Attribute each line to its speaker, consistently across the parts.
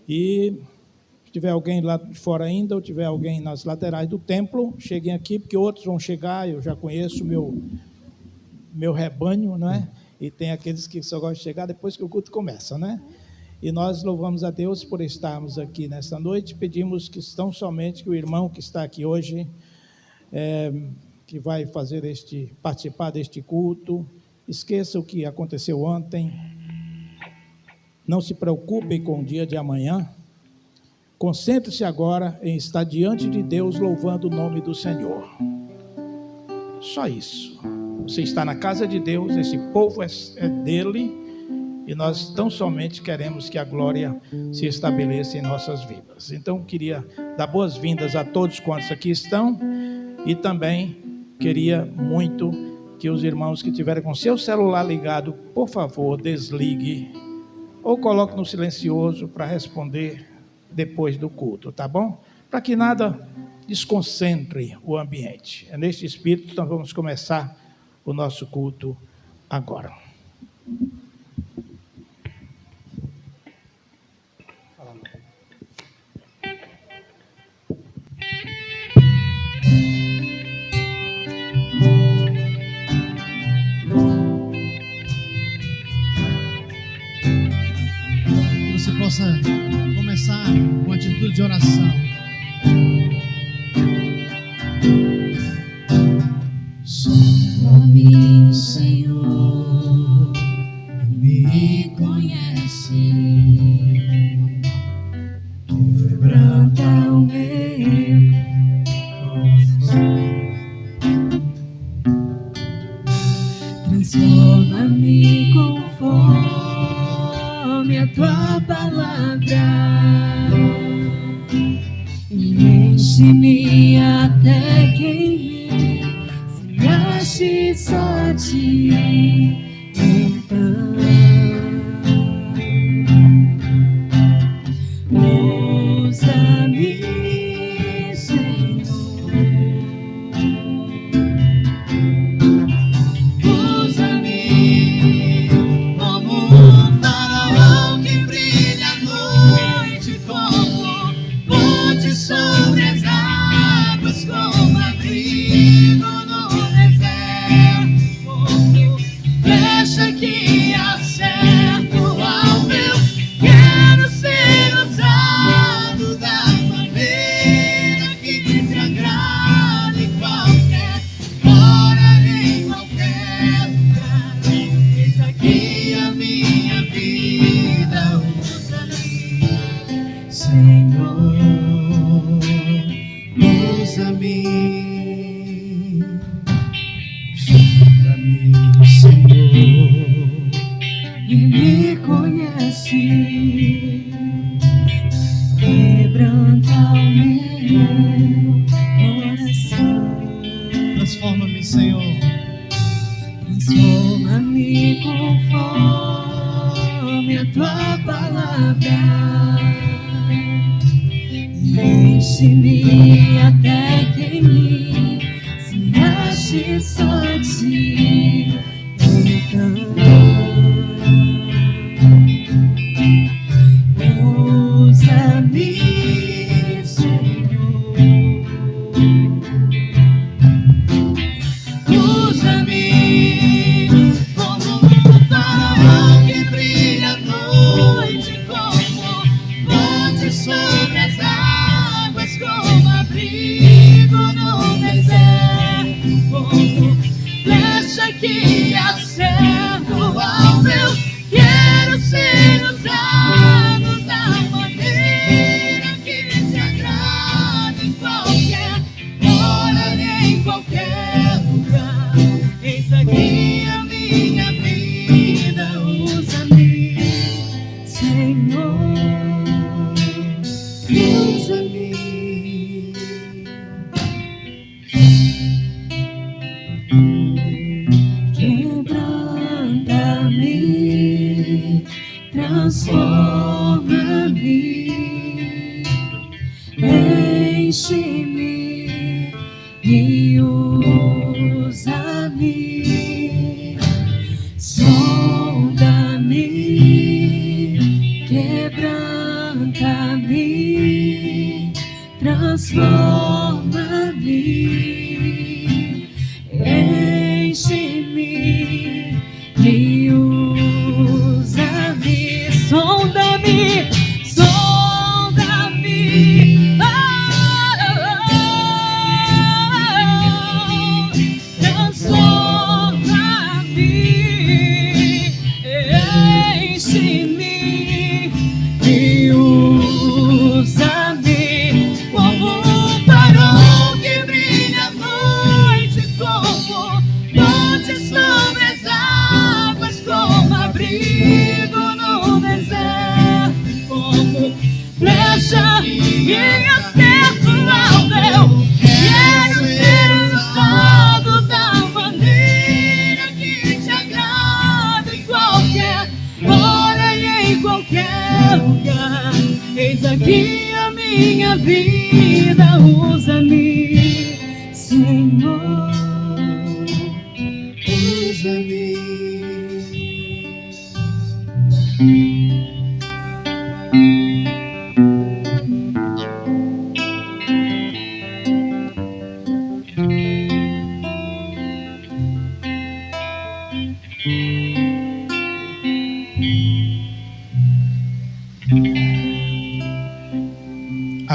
Speaker 1: E se tiver alguém lá de fora ainda, ou tiver alguém nas laterais do templo, cheguem aqui, porque outros vão chegar. Eu já conheço o meu rebanho, não é? E tem aqueles que só gostam de chegar depois que o culto começa, né? E nós louvamos a Deus por estarmos aqui nesta noite. Pedimos que tão somente que o irmão que está aqui hoje, que vai participar deste culto, esqueça o que aconteceu ontem, não se preocupem com o dia de amanhã, concentre-se agora em estar diante de Deus louvando o nome do Senhor. Só isso. Você está na casa de Deus, esse povo é dele, e nós tão somente queremos que a glória se estabeleça em nossas vidas. Então, queria dar boas-vindas a todos quantos aqui estão, e também queria muito que os irmãos que tiverem com seu celular ligado, por favor, desligue ou coloque no silencioso para responder depois do culto, tá bom? Para que nada desconcentre o ambiente. É neste espírito que nós vamos começar o nosso culto agora.
Speaker 2: Você possa começar com atitude de oração.
Speaker 3: Sonda-me, Senhor, me conhece, quebranta o meu coração, transforma-me conforme a tua palavra e enche-me até que se ache só ti. Então usa-me, Senhor, usa-me como um farol que brilha à noite, como ponte sobre as águas, como abrigo no deserto, flecha que acerto ao meu. Quero ser usado da maneira que te agrada, em qualquer hora, em qualquer lugar. Eis aqui a minha vida, usa-me, Senhor, usa-me. Sonda-me, Senhor, e me conhece, quebranta o meu coração.
Speaker 2: Transforma-me, Senhor.
Speaker 3: Transforma-me conforme a tua palavra e enche-me até que me se ache só ti. Então usa-me, Senhor, usa-me como um farol que brilha à noite, como ponte sobre as águas, como abrigo no deserto, como flecha que acerto ao meu. Quero ser usado da maneira que te agrada, em qualquer hora, em qualquer lugar. Eis aqui a minha vida, usa-me, Senhor, usa-me. Quebranta-me, transforma-me, enche-me e usa-me. Sonda-me, quebranta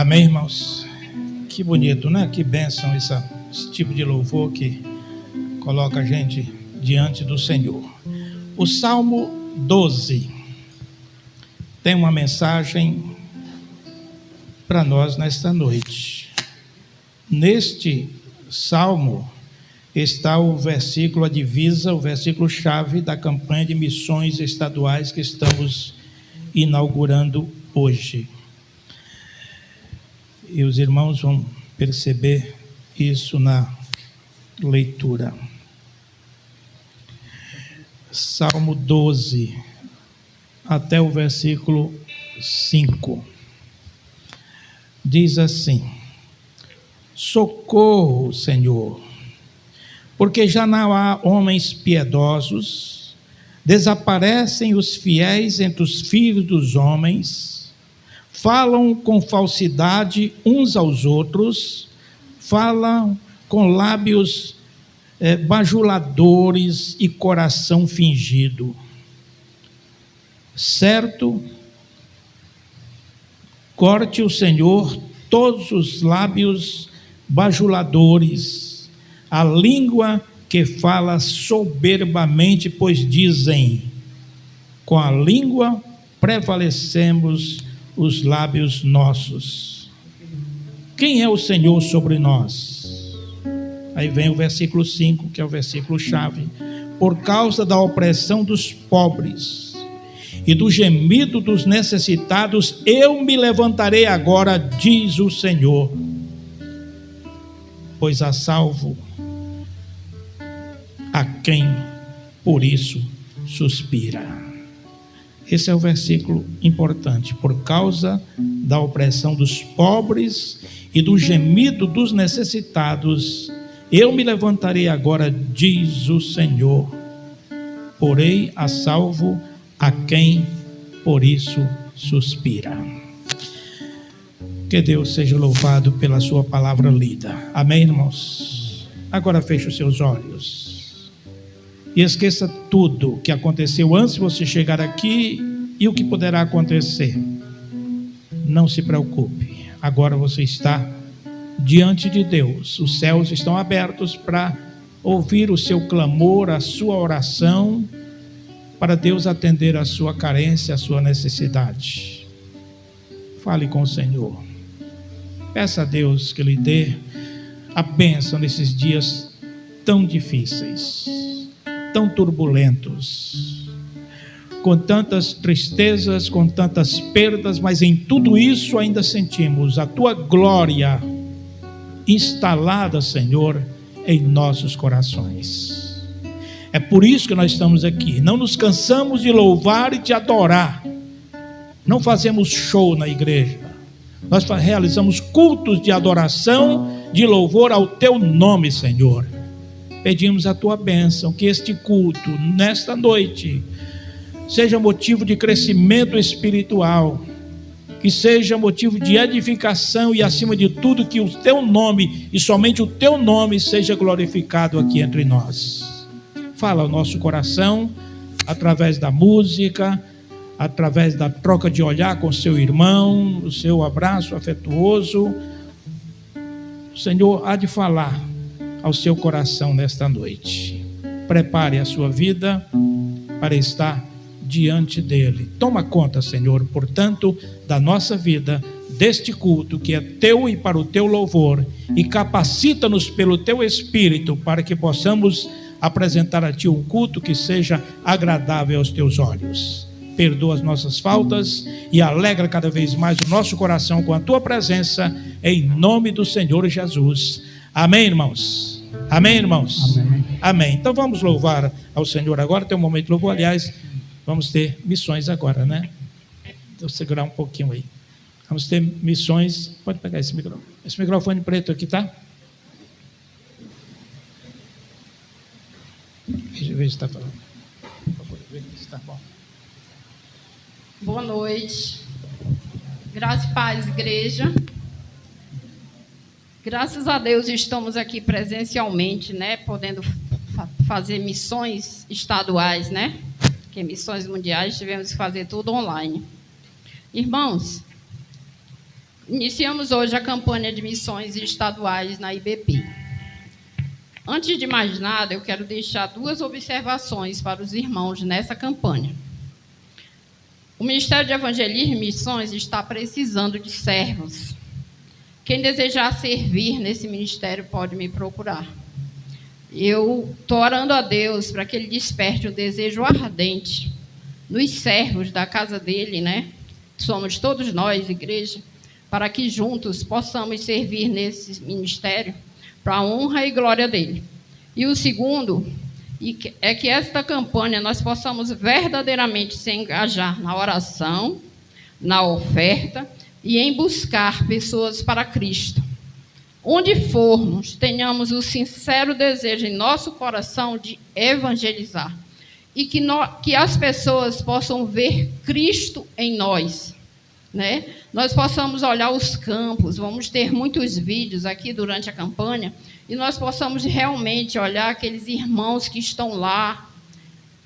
Speaker 1: Amém, irmãos? Que bonito, né? Que bênção esse tipo de louvor que coloca a gente diante do Senhor. O Salmo 12 tem uma mensagem para nós nesta noite. Neste salmo está o versículo, a divisa, o versículo-chave da campanha de missões estaduais que estamos inaugurando hoje. E os irmãos vão perceber isso na leitura. Salmo 12, até o versículo 5. Diz assim: socorro, Senhor, porque já não há homens piedosos, desaparecem os fiéis entre os filhos dos homens, falam com falsidade uns aos outros, falam com lábios bajuladores e coração fingido. Certo, corte o Senhor todos os lábios bajuladores, a língua que fala soberbamente, pois dizem: com a língua prevalecemos os lábios nossos. Quem é o Senhor sobre nós? Aí vem o versículo 5, que é o versículo chave. Por causa da opressão dos pobres e do gemido dos necessitados, eu me levantarei agora, diz o Senhor, pois há salvo a quem por isso suspira. Esse é o versículo importante. Por causa da opressão dos pobres e do gemido dos necessitados, eu me levantarei agora, diz o Senhor, porei a salvo a quem por isso suspira. Que Deus seja louvado pela sua palavra lida. Amém, irmãos? Agora feche os seus olhos e esqueça tudo que aconteceu antes de você chegar aqui e o que poderá acontecer. Não se preocupe, agora você está diante de Deus. Os céus estão abertos para ouvir o seu clamor, a sua oração, para Deus atender a sua carência, a sua necessidade. Fale com o Senhor. Peça a Deus que lhe dê a bênção nesses dias tão difíceis, tão turbulentos, com tantas tristezas, com tantas perdas, mas em tudo isso ainda sentimos a tua glória instalada, Senhor, em nossos corações. É por isso que nós estamos aqui. Não nos cansamos de louvar e de adorar. Não fazemos show na igreja. Nós realizamos cultos de adoração, de louvor ao teu nome, Senhor. Pedimos a tua bênção, que este culto, nesta noite, seja motivo de crescimento espiritual, que seja motivo de edificação e, acima de tudo, que o teu nome, e somente o teu nome, seja glorificado aqui entre nós. Fala ao nosso coração, através da música, através da troca de olhar com seu irmão, o seu abraço afetuoso. O Senhor há de falar ao seu coração nesta noite. Prepare a sua vida para estar diante dele. Toma conta, Senhor, portanto, da nossa vida, deste culto que é teu e para o teu louvor, e capacita-nos pelo teu Espírito para que possamos apresentar a ti um culto que seja agradável aos teus olhos. Perdoa as nossas faltas e alegra cada vez mais o nosso coração com a tua presença, em nome do Senhor Jesus. Amém, irmãos? Amém, irmãos?
Speaker 2: Amém.
Speaker 1: Amém. Então vamos louvar ao Senhor agora. Tem um momento de louvor. Aliás, vamos ter missões agora, né? Vou segurar um pouquinho aí. Vamos ter missões. Pode pegar esse microfone. Esse microfone preto aqui, tá? Deixa eu ver se está falando. Por favor, ver se está bom.
Speaker 4: Boa noite. Graça e paz, igreja. Graças a Deus estamos aqui presencialmente, né? Podendo fazer missões estaduais, né? Porque missões mundiais tivemos que fazer tudo online. Irmãos, Iniciamos hoje a campanha de missões estaduais na IBP. Antes de mais nada, eu quero deixar 2 observações para os irmãos nessa campanha. O Ministério de Evangelismo e Missões está precisando de servos. Quem desejar servir nesse ministério pode me procurar. Eu estou orando a Deus para que Ele desperte um desejo ardente nos servos da casa dele, né? Somos todos nós, igreja, para que juntos possamos servir nesse ministério para a honra e glória dele. E o segundo é que esta campanha nós possamos verdadeiramente se engajar na oração, na oferta e em buscar pessoas para Cristo. Onde formos, tenhamos o sincero desejo em nosso coração de evangelizar e que as pessoas possam ver Cristo em nós, né? Nós possamos olhar os campos, vamos ter muitos vídeos aqui durante a campanha, e nós possamos realmente olhar aqueles irmãos que estão lá,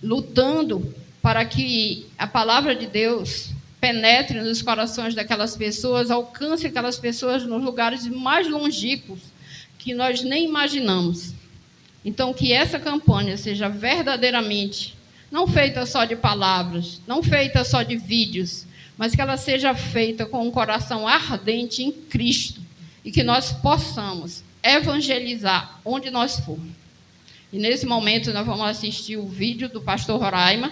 Speaker 4: lutando para que a palavra de Deus penetre nos corações daquelas pessoas, alcance aquelas pessoas nos lugares mais longínquos que nós nem imaginamos. Então, que essa campanha seja verdadeiramente, não feita só de palavras, não feita só de vídeos, mas que ela seja feita com um coração ardente em Cristo e que nós possamos evangelizar onde nós formos. E nesse momento nós vamos assistir o vídeo do pastor Roraima,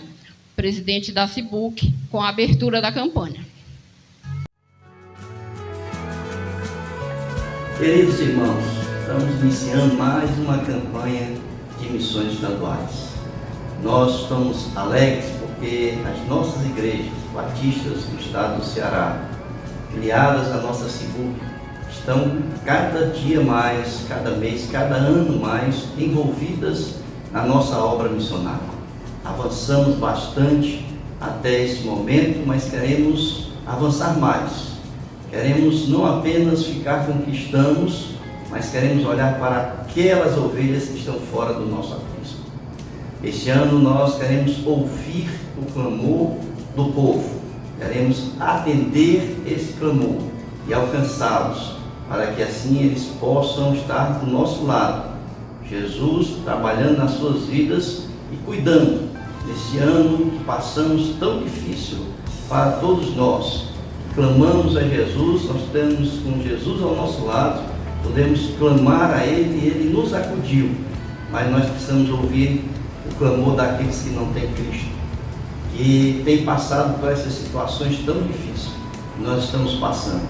Speaker 4: presidente da CIBUC, com a abertura da campanha.
Speaker 5: Queridos irmãos, estamos iniciando mais uma campanha de missões estaduais. Nós estamos alegres porque as nossas igrejas batistas do estado do Ceará, filiadas à nossa CIBUC, estão cada dia mais, cada mês, cada ano mais envolvidas na nossa obra missionária. Avançamos bastante até esse momento, mas queremos avançar mais. Queremos não apenas ficar com o que estamos, mas queremos olhar para aquelas ovelhas que estão fora do nosso aprisco. Este ano nós queremos ouvir o clamor do povo, queremos atender esse clamor e alcançá-los, para que assim eles possam estar do nosso lado. Jesus trabalhando nas suas vidas e cuidando nesse ano que passamos tão difícil para todos nós. Clamamos a Jesus, nós temos com Jesus ao nosso lado, podemos clamar a Ele e Ele nos acudiu, mas nós precisamos ouvir o clamor daqueles que não têm Cristo, que têm passado por essas situações tão difíceis que nós estamos passando,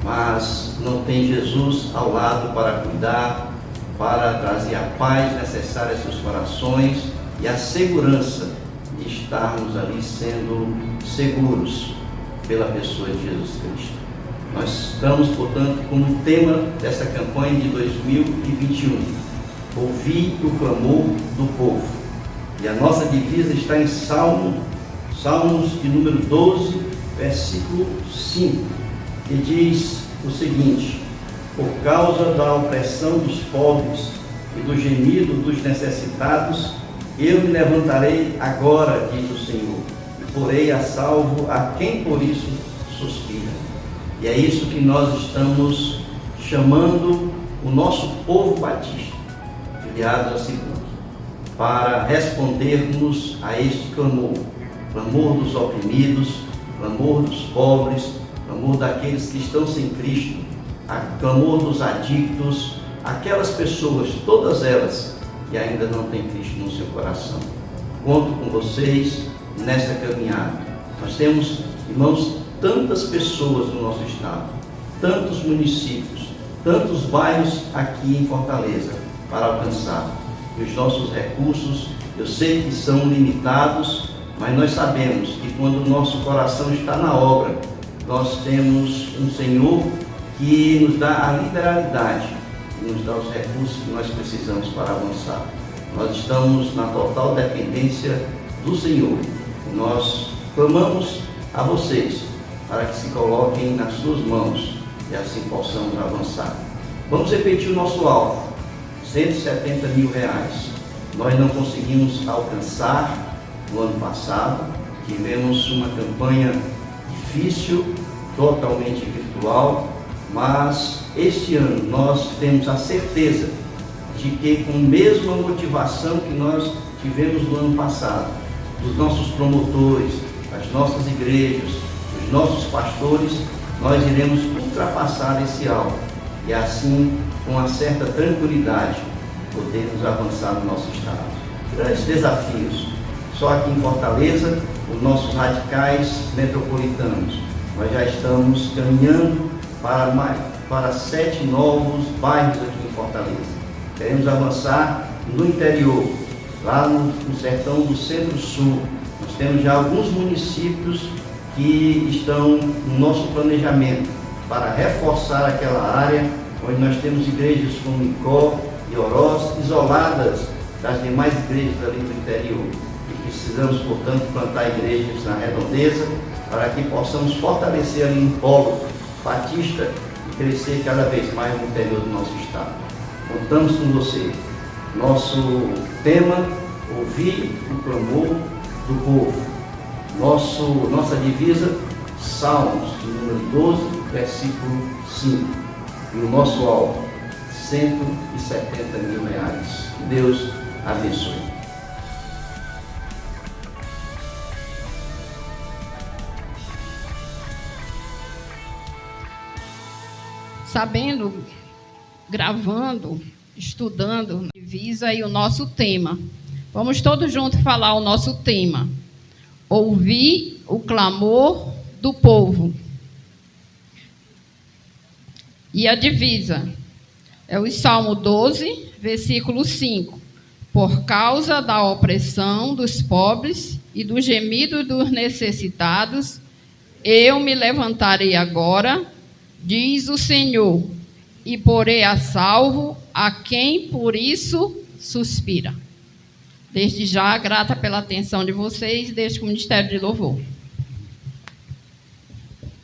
Speaker 5: mas não tem Jesus ao lado para cuidar, para trazer a paz necessária aos seus corações e a segurança de estarmos ali sendo seguros pela pessoa de Jesus Cristo. Nós estamos, portanto, como tema dessa campanha de 2021, ouvir o clamor do povo. E a nossa divisa está em Salmos de número 12, versículo 5, que diz o seguinte: por causa da opressão dos pobres e do gemido dos necessitados, eu me levantarei agora, diz o Senhor, e porei a salvo a quem por isso suspira. E é isso que nós estamos chamando o nosso povo batista, filiado a CIBUC, para respondermos a este clamor, clamor dos oprimidos, clamor dos pobres, clamor daqueles que estão sem Cristo, clamor dos adictos, aquelas pessoas, todas elas, que ainda não têm Cristo no seu coração. Conto com vocês nessa caminhada. Nós temos, irmãos, tantas pessoas no nosso estado, tantos municípios, tantos bairros aqui em Fortaleza para alcançar. E os nossos recursos, eu sei que são limitados, mas nós sabemos que quando o nosso coração está na obra, nós temos um Senhor que nos dá a liberalidade, nos dá os recursos que nós precisamos para avançar. Nós estamos na total dependência do Senhor. E nós clamamos a vocês para que se coloquem nas suas mãos e assim possamos avançar. Vamos repetir o nosso alvo: R$170 mil. Nós não conseguimos alcançar no ano passado, tivemos uma campanha difícil, totalmente virtual, mas este ano nós temos a certeza de que, com a mesma motivação que nós tivemos no ano passado, dos nossos promotores, das nossas igrejas, dos nossos pastores, nós iremos ultrapassar esse alvo e assim, com uma certa tranquilidade, podermos avançar no nosso estado. Grandes desafios. Só aqui em Fortaleza, os nossos radicais metropolitanos, nós já estamos caminhando para 7 novos bairros aqui em Fortaleza. Queremos avançar no interior, lá no sertão do Centro-Sul. Nós temos já alguns municípios que estão no nosso planejamento para reforçar aquela área, onde nós temos igrejas como Icó e Oroz, isoladas das demais igrejas ali do interior. E precisamos, portanto, plantar igrejas na redondeza, para que possamos fortalecer ali um polo batista e crescer cada vez mais no interior do nosso estado. Contamos com você. Nosso tema, ouvir o clamor do povo. Nossa divisa, Salmos, número 12, versículo 5. E o nosso alvo, R$170 mil. Que Deus abençoe.
Speaker 4: Sabendo, gravando, estudando, divisa aí o nosso tema. Vamos todos juntos falar o nosso tema. Ouvir o clamor do povo. E a divisa é o Salmo 12, versículo 5. Por causa da opressão dos pobres e do gemido dos necessitados, eu me levantarei agora, diz o Senhor, e porei a salvo a quem por isso suspira. Desde já, grata pela atenção de vocês, desde o Ministério de Louvor.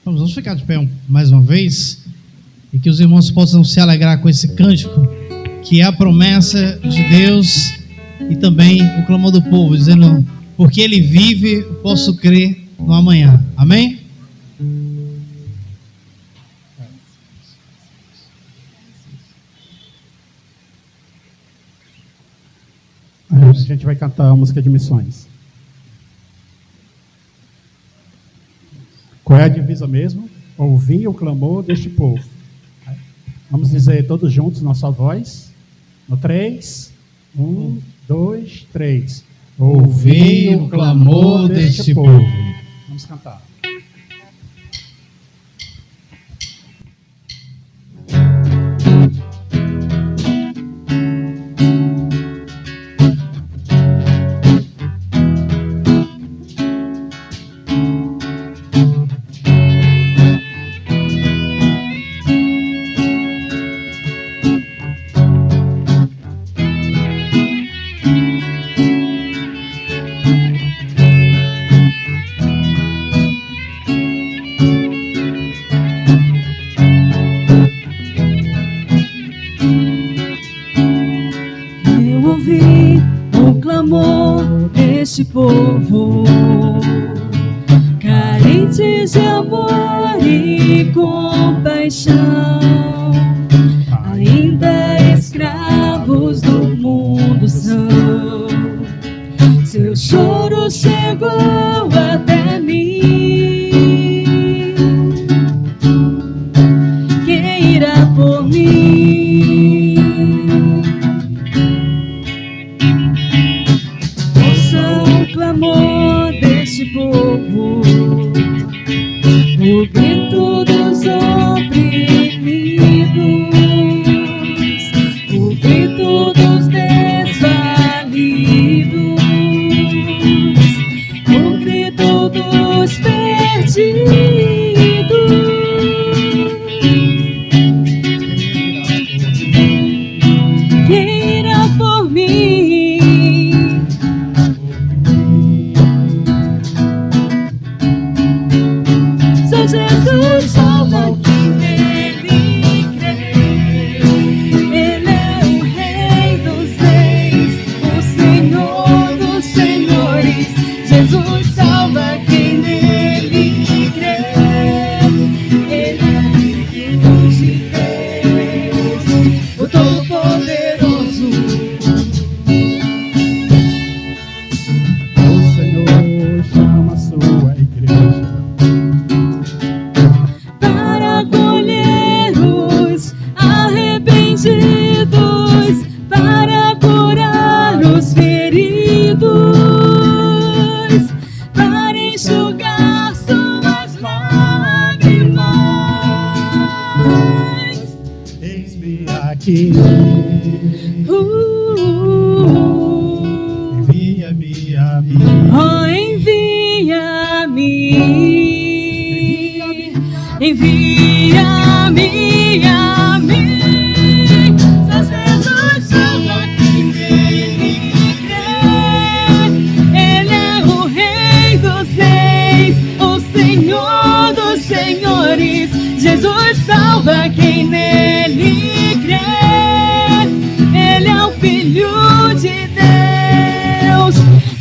Speaker 2: Vamos ficar de pé mais uma vez e que os irmãos possam se alegrar com esse cântico, que é a promessa de Deus e também o clamor do povo, dizendo, porque Ele vive, eu posso crer no amanhã. Amém?
Speaker 6: A gente vai cantar a música de missões. Qual é a divisa mesmo? Ouvir o clamor deste povo. Vamos dizer todos juntos na sua voz. No 3. 1, 2, 3.
Speaker 2: Ouvir o clamor deste povo.
Speaker 6: Vamos cantar.
Speaker 3: Deste povo, carentes de amor e compaixão, ainda escravos do mundo são. Seu choro chegou até mim. Quem irá por mim? Clamor deste povo, o grito dos oprimidos, o grito dos desvalidos, o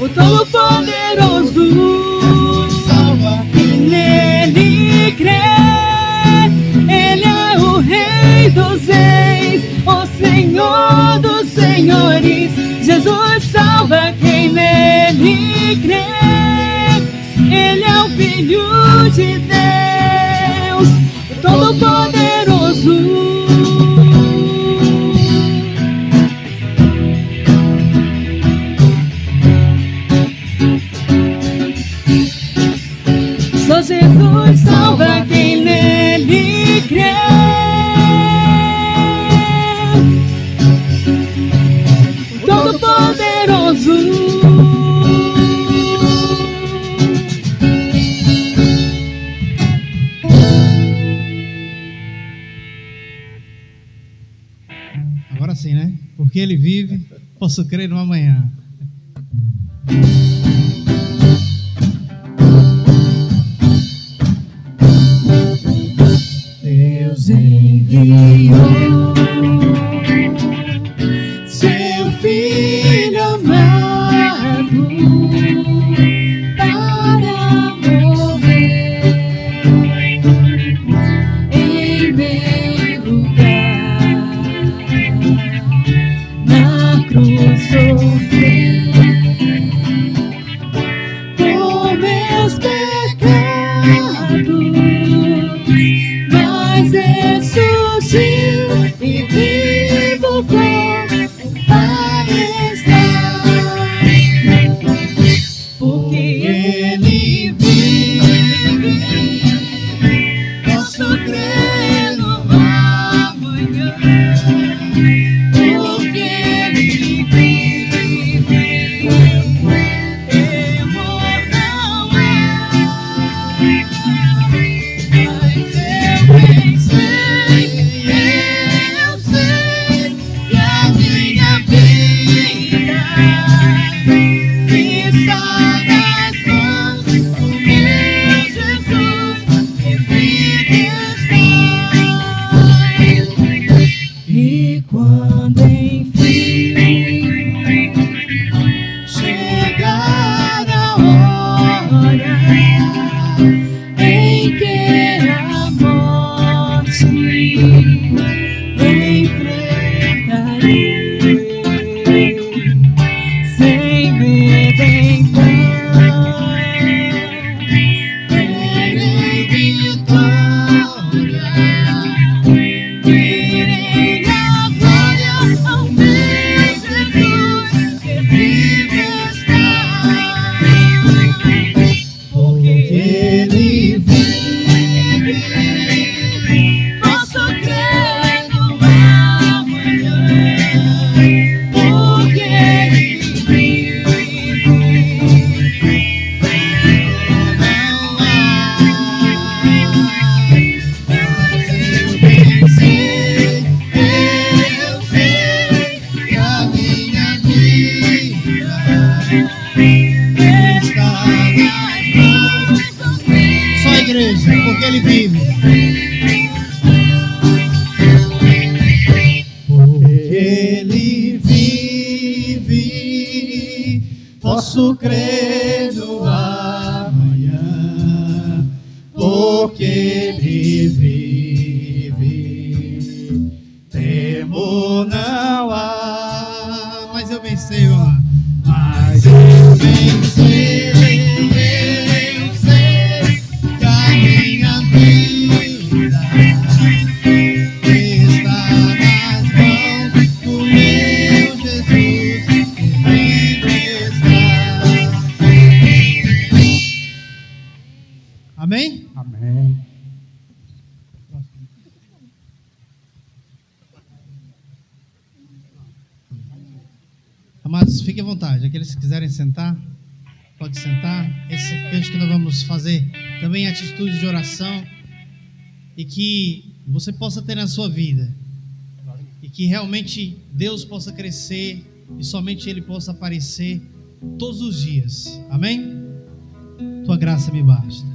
Speaker 3: o Todo-Poderoso, e nele crê. Ele é o Rei dos Reis, o Senhor dos Senhores. Jesus salva quem nele crê. Ele é o Filho de Deus, o Todo-Poderoso. Só Jesus salva quem nele crê. O Todo-Poderoso.
Speaker 2: Agora sim, né? Porque ele vive, posso crer no amanhã.
Speaker 3: Deus enviou seu Filho amado para morrer em meu lugar, na cruz sofrer por meus pecados, mas ressurgiu e vivo com o Pai está, porque Ele vive, posso crer no amanhã, porque Ele vive, temor não há. Mas eu sei que a minha vida está nas mãos do meu Jesus, que vive está. E quando enfim chegar a hora em que a morte enfrentarei, sem medo então, terei vitória, irei na glória ao meu Jesus, que vive está, porque Ele vive, posso crer no amanhã, porque Ele vive, não há. Eu sei que a minha vida está nas mãos do meu.
Speaker 2: Só a igreja, porque ele vive. Porque ele vive, posso crer no amanhã, porque ele vive, temor não há. Mas eu venci, vamos lá. Mas eu venci, eu sei que a minha vida está nas mãos do meu Jesus, que vive está. Amém?
Speaker 6: Amém.
Speaker 2: Amados, fiquem à vontade. Aqueles que quiserem sentar, pode sentar. Esse canto que nós vamos fazer também é atitude de oração e que você possa ter na sua vida e que realmente Deus possa crescer e somente Ele possa aparecer todos os dias. Amém? Tua graça me basta.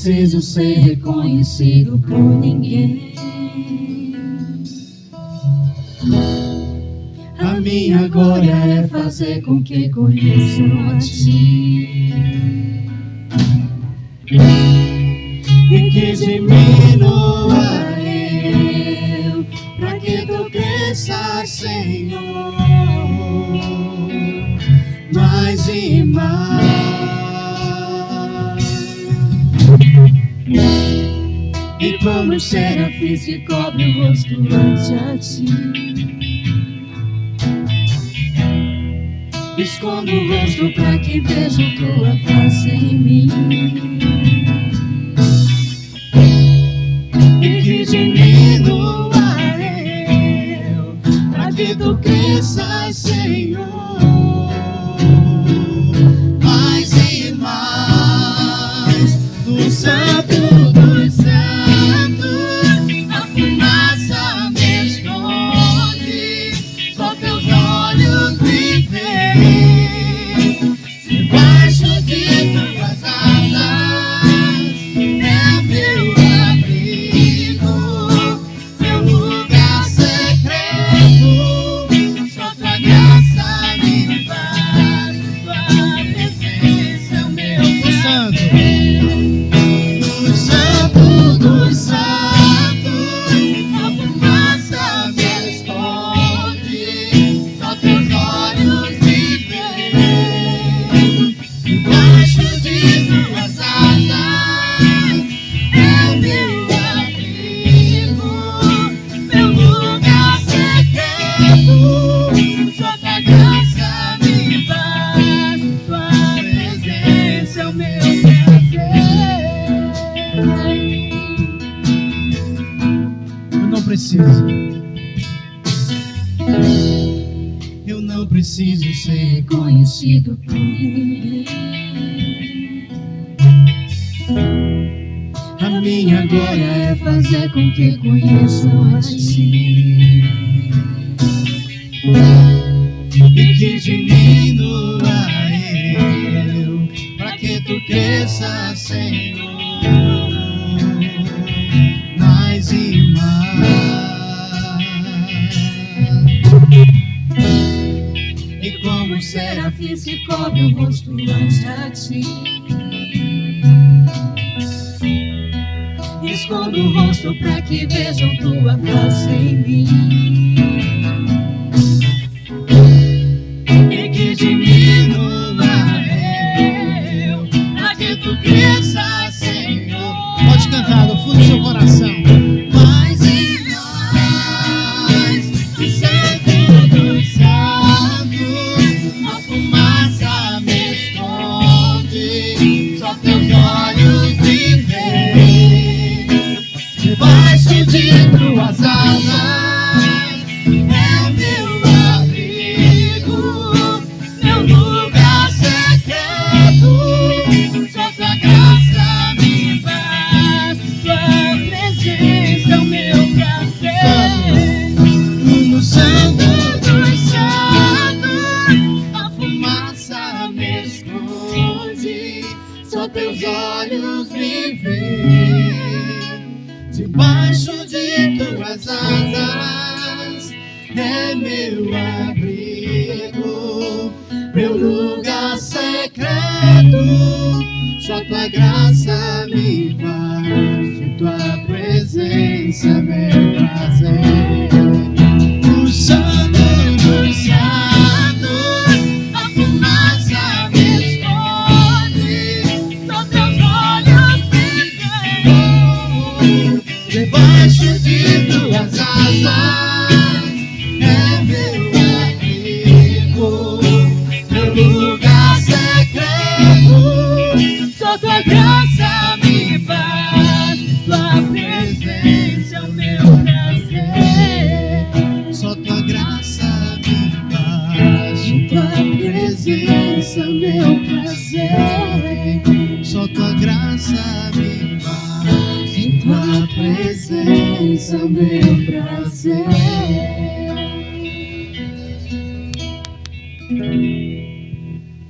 Speaker 3: preciso ser reconhecido por ninguém. A minha glória é fazer com que conheçam a Ti e que diminua eu, pra que Tu cresças, Senhor, mais e mais. E como os serafins que cobrem o rosto ante a Ti, escondo o rosto pra que vejam Tua face em mim e que diminua eu, pra que Tu cresças, Senhor, mais e mais. Do Santo dos Santos a fumaça me esconde, só Teus olhos me veem. Debaixo de Tuas asas é meu abrigo, meu lugar secreto. Só Tua graça me faz, Tua presença é o meu
Speaker 2: Santo.
Speaker 3: do Santo dos Santos, a fumaça me esconde, só Teus olhos me veem. Debaixo de Tuas asas é meu abrigo, meu lugar secreto. Só Tua graça me faz, Tua presença é o meu prazer.
Speaker 2: Eu não preciso. Eu não preciso ser
Speaker 3: Reconhecido por ninguém. A minha glória é fazer com que conheçam a Ti
Speaker 2: e que diminua eu, pra que Tu cresças, Senhor, mais e mais.
Speaker 3: e como os serafins que cobrem o rosto ante a Ti, escondo o rosto pra que vejam Tua face em mim e que diminua eu, pra que Tu cresças, Senhor,
Speaker 2: Pode cantar do fundo do seu coração.
Speaker 3: mais e mais. Do Santo dos Santos a fumaça me esconde, só Teus olhos me veem. Debaixo de Tuas asas é meu abrigo, meu lugar secreto. Só Tua graça me faz, Tua presença é o meu prazer. No Santo dos Santos a fumaça me esconde, só Teus olhos me veem. Debaixo de Tuas asas é meu abrigo, meu lugar secreto. Só Tua graça me faz, Tua presença é meu prazer. O Santo dos Santos, a fumaça me esconde, só Teus olhos me veem. Debaixo de Tuas asas é meu abrigo, meu lugar secreto. Só Tua graça me faz, Tua presença é o meu prazer.
Speaker 2: Só Tua graça me faz,
Speaker 3: Tua presença é o meu prazer.
Speaker 2: só Tua graça me faz.
Speaker 3: Tua presença é o meu prazer.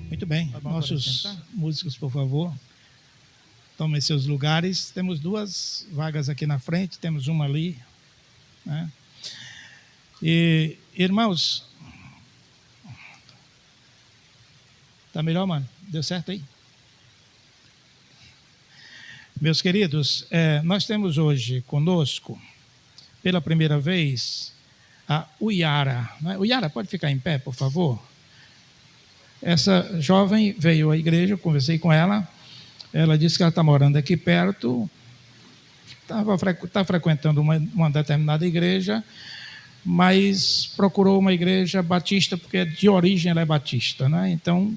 Speaker 1: Muito bem. Nossos músicos, por favor. Tomem seus lugares. Temos 2 vagas aqui na frente, temos uma ali, né? E, irmãos, tá melhor, mano? Deu certo aí? Meus queridos, nós temos hoje conosco, pela primeira vez, a Uyara. Uyara, pode ficar em pé, por favor? Essa jovem veio à igreja, eu conversei com ela. Ela disse que ela está morando aqui perto, está frequentando uma determinada igreja, mas procurou uma igreja batista, porque de origem ela é batista, né? Então,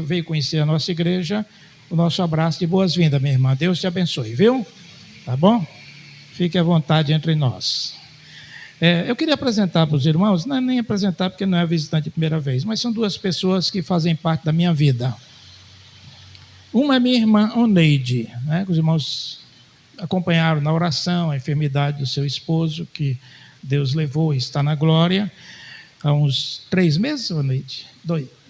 Speaker 1: veio conhecer a nossa igreja. O nosso abraço de boas-vindas, minha irmã. Deus te abençoe, viu? Tá bom? Fique à vontade entre nós. Eu queria apresentar para os irmãos, não é nem apresentar porque não é visitante de primeira vez, mas são 2 pessoas que fazem parte da minha vida. Uma é minha irmã Oneide, né, que os irmãos acompanharam na oração, a enfermidade do seu esposo, que Deus levou e está na glória, há uns 3 meses, Oneide?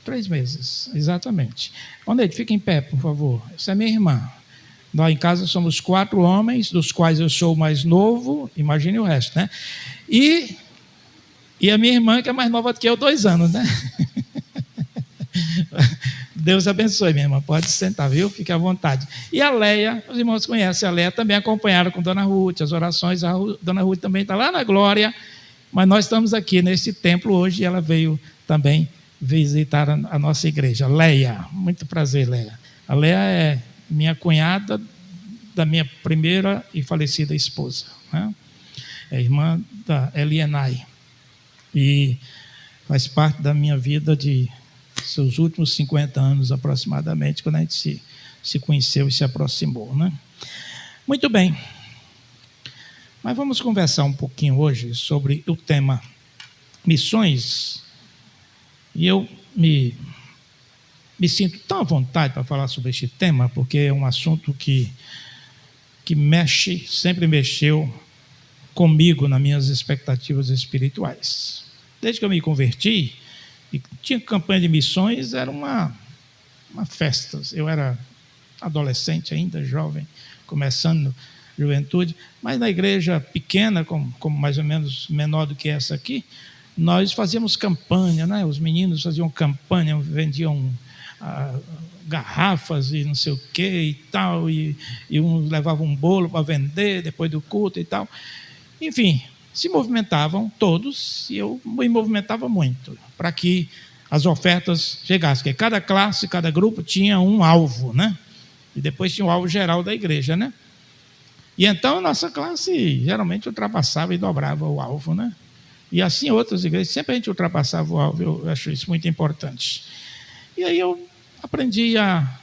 Speaker 1: 3 meses, exatamente. Oneide, fica em pé, por favor. Essa é minha irmã. Nós em casa somos 4 homens, dos quais eu sou o mais novo, imagine o resto, né? E a minha irmã, que é mais nova do que eu, 2 anos, né? Deus abençoe, minha irmã. Pode se sentar, viu? Fique à vontade. E a Leia, os irmãos conhecem a Leia, também acompanharam com Dona Ruth, as orações. A Dona Ruth também está lá na glória, mas nós estamos aqui nesse templo hoje e ela veio também visitar a nossa igreja. Leia, muito prazer, Leia. A Leia é minha cunhada da minha primeira e falecida esposa, né? É irmã da Elienay e faz parte da minha vida de seus últimos 50 anos aproximadamente, quando a gente se conheceu e se aproximou, né? Muito bem, mas vamos conversar um pouquinho hoje sobre o tema missões. E eu me sinto tão à vontade para falar sobre este tema, porque é um assunto que sempre mexeu comigo nas minhas expectativas espirituais. Desde que eu me converti, e tinha campanha de missões, era uma festa. Eu era adolescente ainda, jovem, começando juventude, mas na igreja pequena, como mais ou menos menor do que essa aqui, nós fazíamos campanha, né? Os meninos faziam campanha, vendiam garrafas e não sei o que e tal, e uns levavam um bolo para vender depois do culto e tal. Enfim, se movimentavam todos, e eu me movimentava muito, para que as ofertas chegassem, porque cada classe, cada grupo tinha um alvo, né? E depois tinha o alvo geral da igreja, né? E então a nossa classe geralmente ultrapassava e dobrava o alvo, né? E assim outras igrejas, sempre a gente ultrapassava o alvo, eu acho isso muito importante. E aí eu aprendi a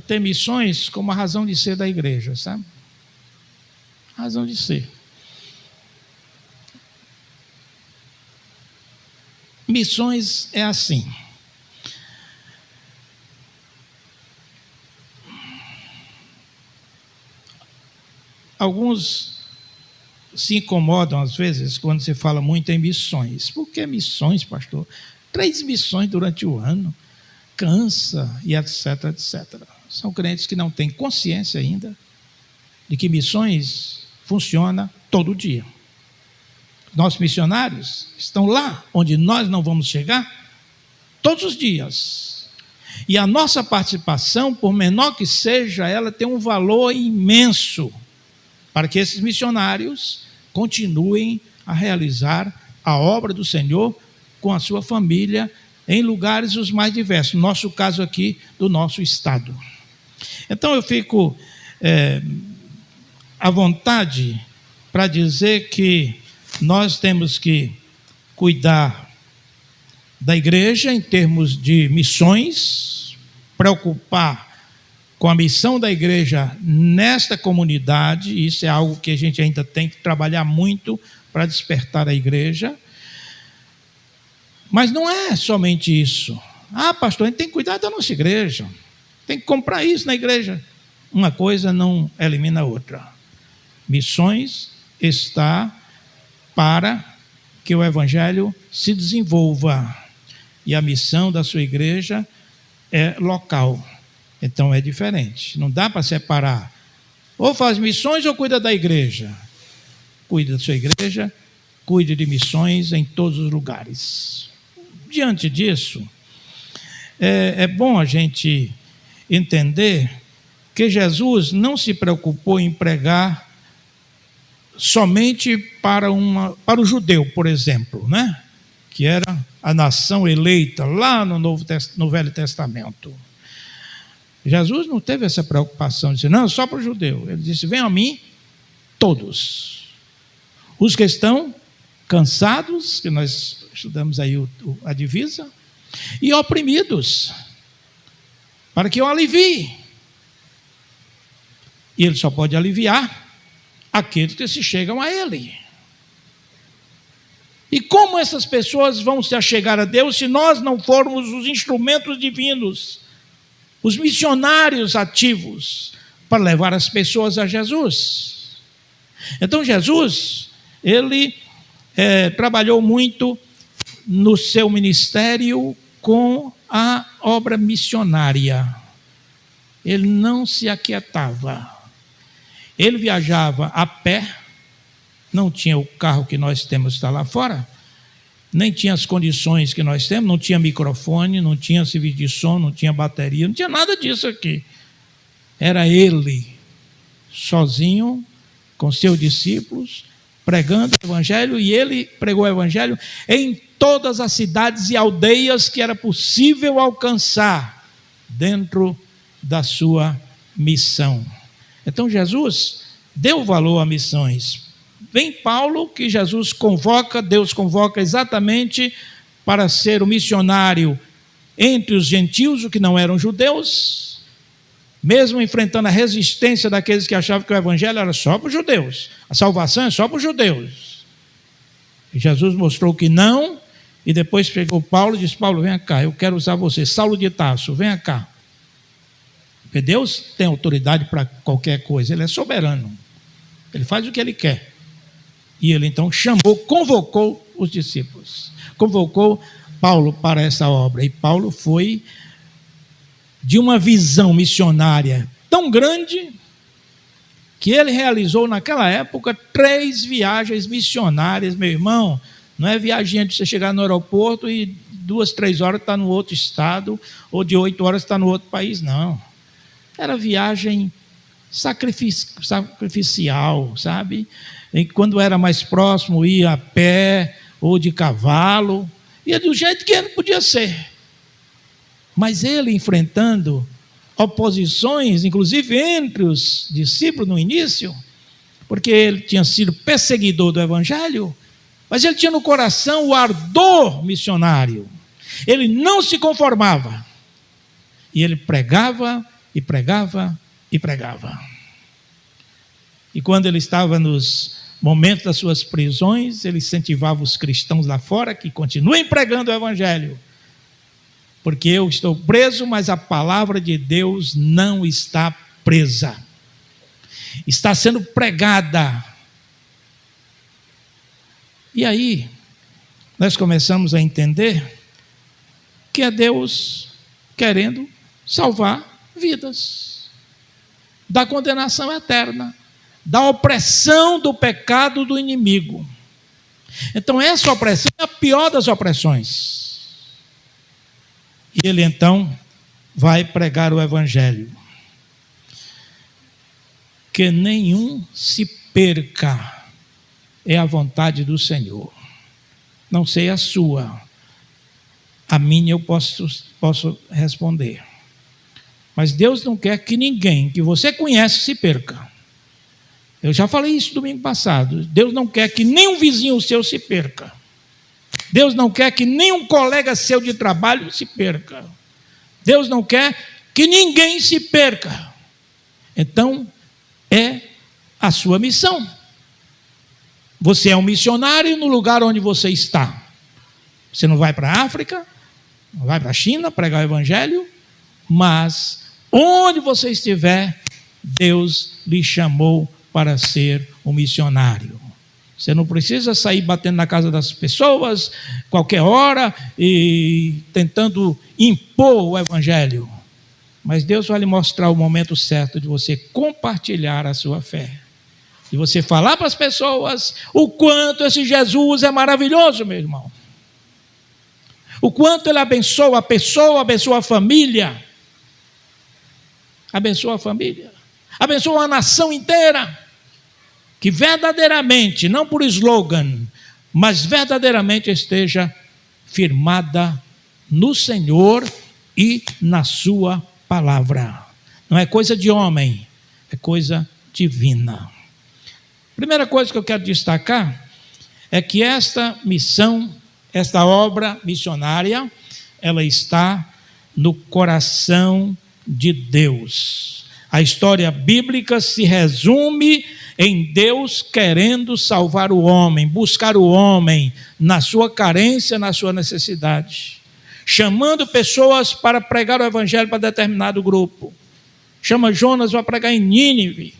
Speaker 1: ter missões como a razão de ser da igreja, sabe? Razão de ser. Missões é assim. Alguns se incomodam às vezes quando se fala muito em missões. Por que missões, pastor? 3 missões durante o ano, cansa e etc, etc. São crentes que não têm consciência ainda de que missões funciona todo dia. Nossos missionários estão lá onde nós não vamos chegar todos os dias. E a nossa participação, por menor que seja, ela tem um valor imenso para que esses missionários continuem a realizar a obra do Senhor com a sua família em lugares os mais diversos. No nosso caso aqui, do nosso estado. Então eu fico à vontade para dizer que nós temos que cuidar da igreja em termos de missões, preocupar com a missão da igreja nesta comunidade. Isso é algo que a gente ainda tem que trabalhar muito para despertar a igreja. Mas não é somente isso. Pastor, a gente tem que cuidar da nossa igreja, tem que comprar isso na igreja. Uma coisa não elimina a outra. Missões está para que o evangelho se desenvolva. E a missão da sua igreja é local, Então é diferente. Não dá para separar. Ou faz missões ou cuida da igreja. Cuida da sua igreja, cuide de missões em todos os lugares. Diante disso, é bom a gente entender que Jesus não se preocupou em pregar somente para o judeu, por exemplo, né? Que era a nação eleita lá no Velho Testamento. Jesus não teve essa preocupação de dizer, não, só para o judeu. Ele disse, venham a mim todos. Os que estão cansados, que nós estudamos aí a divisa, e oprimidos, para que eu alivie. E ele só pode aliviar aqueles que se chegam a ele. E como essas pessoas vão se achegar a Deus se nós não formos os instrumentos divinos, os missionários ativos para levar as pessoas a Jesus? Então Jesus, ele trabalhou muito no seu ministério com a obra missionária. Ele não se aquietava. Ele viajava a pé, não tinha o carro que nós temos lá fora, nem tinha as condições que nós temos, não tinha microfone, não tinha serviço de som, não tinha bateria, não tinha nada disso aqui. Era ele, sozinho, com seus discípulos, pregando o evangelho, e ele pregou o evangelho em todas as cidades e aldeias que era possível alcançar dentro da sua missão. Então Jesus deu valor a missões. Vem Paulo, que Jesus convoca, Deus convoca exatamente para ser o missionário entre os gentios, os que não eram judeus, mesmo enfrentando a resistência daqueles que achavam que o evangelho era só para os judeus, a salvação é só para os judeus. E Jesus mostrou que não, e depois pegou Paulo e disse, Paulo, vem cá, eu quero usar você, Saulo de Tarso, vem cá. Porque Deus tem autoridade para qualquer coisa, ele é soberano, ele faz o que ele quer. E ele então convocou os discípulos, convocou Paulo para essa obra, e Paulo foi de uma visão missionária tão grande, que ele realizou naquela época 3 viagens missionárias, meu irmão. Não é viagem de você chegar no aeroporto e 2, 3 horas está no outro estado, ou de 8 horas está no outro país, não. Era viagem sacrificial, sabe? E quando era mais próximo, ia a pé ou de cavalo, ia do jeito que ele podia ser. Mas ele enfrentando oposições, inclusive entre os discípulos no início, porque ele tinha sido perseguidor do evangelho, mas ele tinha no coração o ardor missionário. Ele não se conformava. E ele pregava, e pregava, e pregava. E quando ele estava nos momentos das suas prisões, ele incentivava os cristãos lá fora que continuem pregando o evangelho. Porque eu estou preso, mas a palavra de Deus não está presa. Está sendo pregada. E aí, nós começamos a entender que é Deus querendo salvar vidas da condenação eterna, da opressão do pecado do inimigo. Então essa opressão é a pior das opressões. E ele então vai pregar o evangelho. Que nenhum se perca, é a vontade do Senhor. Não sei a sua, a minha eu posso responder. Mas Deus não quer que ninguém que você conhece se perca. Eu já falei isso domingo passado. Deus não quer que nenhum vizinho seu se perca. Deus não quer que nenhum colega seu de trabalho se perca. Deus não quer que ninguém se perca. Então, é a sua missão. Você é um missionário no lugar onde você está. Você não vai para a África, não vai para a China pregar o evangelho, mas onde você estiver, Deus lhe chamou para ser um missionário. Você não precisa sair batendo na casa das pessoas qualquer hora e tentando impor o evangelho. Mas Deus vai lhe mostrar o momento certo de você compartilhar a sua fé. De você falar para as pessoas o quanto esse Jesus é maravilhoso, meu irmão. O quanto ele abençoa a pessoa, abençoa a família. Abençoa a família. Abençoa a nação inteira. Que verdadeiramente, não por slogan, mas verdadeiramente esteja firmada no Senhor e na sua palavra. Não é coisa de homem, é coisa divina. Primeira coisa que eu quero destacar é que esta missão, esta obra missionária, ela está no coração de Deus. A história bíblica se resume em Deus querendo salvar o homem, buscar o homem na sua carência, na sua necessidade, chamando pessoas para pregar o evangelho para determinado grupo. Chama Jonas para pregar em Nínive.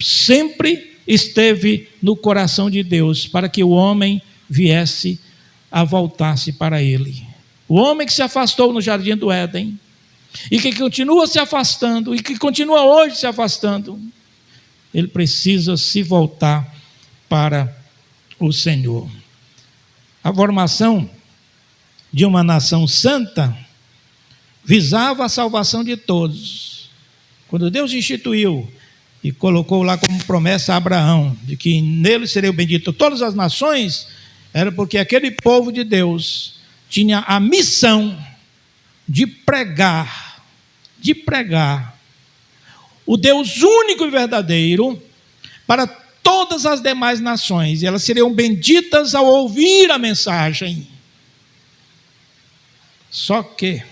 Speaker 1: Sempre esteve no coração de Deus para que o homem viesse a voltar-se para ele. O homem que se afastou no jardim do Éden e que continua se afastando e que continua hoje se afastando, ele precisa se voltar para o Senhor. A formação de uma nação santa visava a salvação de todos. Quando Deus instituiu e colocou lá como promessa a Abraão, de que nele seriam benditas todas as nações, era porque aquele povo de Deus tinha a missão de pregar o Deus único e verdadeiro para todas as demais nações, e elas seriam benditas ao ouvir a mensagem. Só que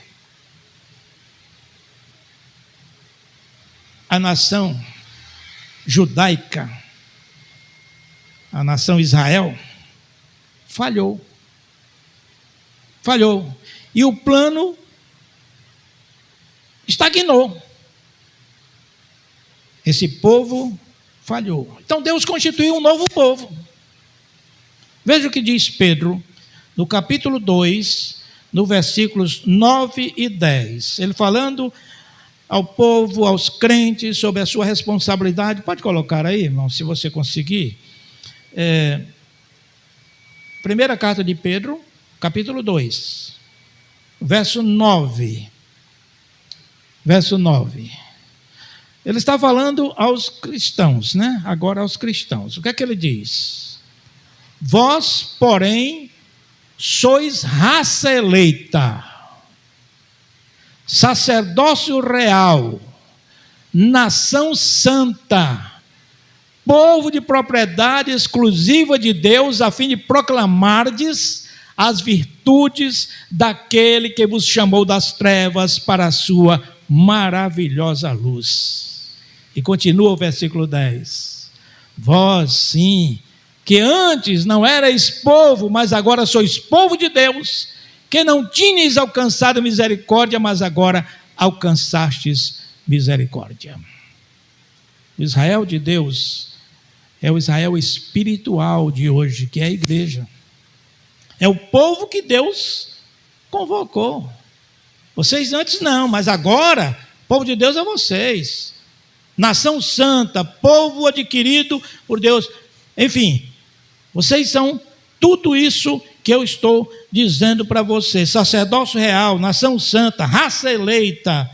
Speaker 1: a nação judaica, a nação Israel, falhou. E o plano estagnou. Esse povo falhou. Então Deus constituiu um novo povo. Veja o que diz Pedro, no capítulo 2, no versículos 9 e 10. Ele falando ao povo, aos crentes, sobre a sua responsabilidade. Pode colocar aí, irmão, se você conseguir. Primeira carta de Pedro, capítulo 2, verso 9. Verso 9. Ele está falando aos cristãos, né? Agora aos cristãos. O que é que ele diz? Vós, porém, sois raça eleita, sacerdócio real, nação santa, povo de propriedade exclusiva de Deus, a fim de proclamardes as virtudes daquele que vos chamou das trevas para a sua maravilhosa luz. E continua o versículo 10. Vós, sim, que antes não erais povo, mas agora sois povo de Deus, que não tinhas alcançado misericórdia, mas agora alcançastes misericórdia. O Israel de Deus é o Israel espiritual de hoje, que é a igreja. É o povo que Deus convocou. Vocês antes não, mas agora, o povo de Deus é vocês. Nação santa, povo adquirido por Deus. Enfim, vocês são tudo isso que eu estou dizendo para vocês. Sacerdócio real, nação santa, raça eleita,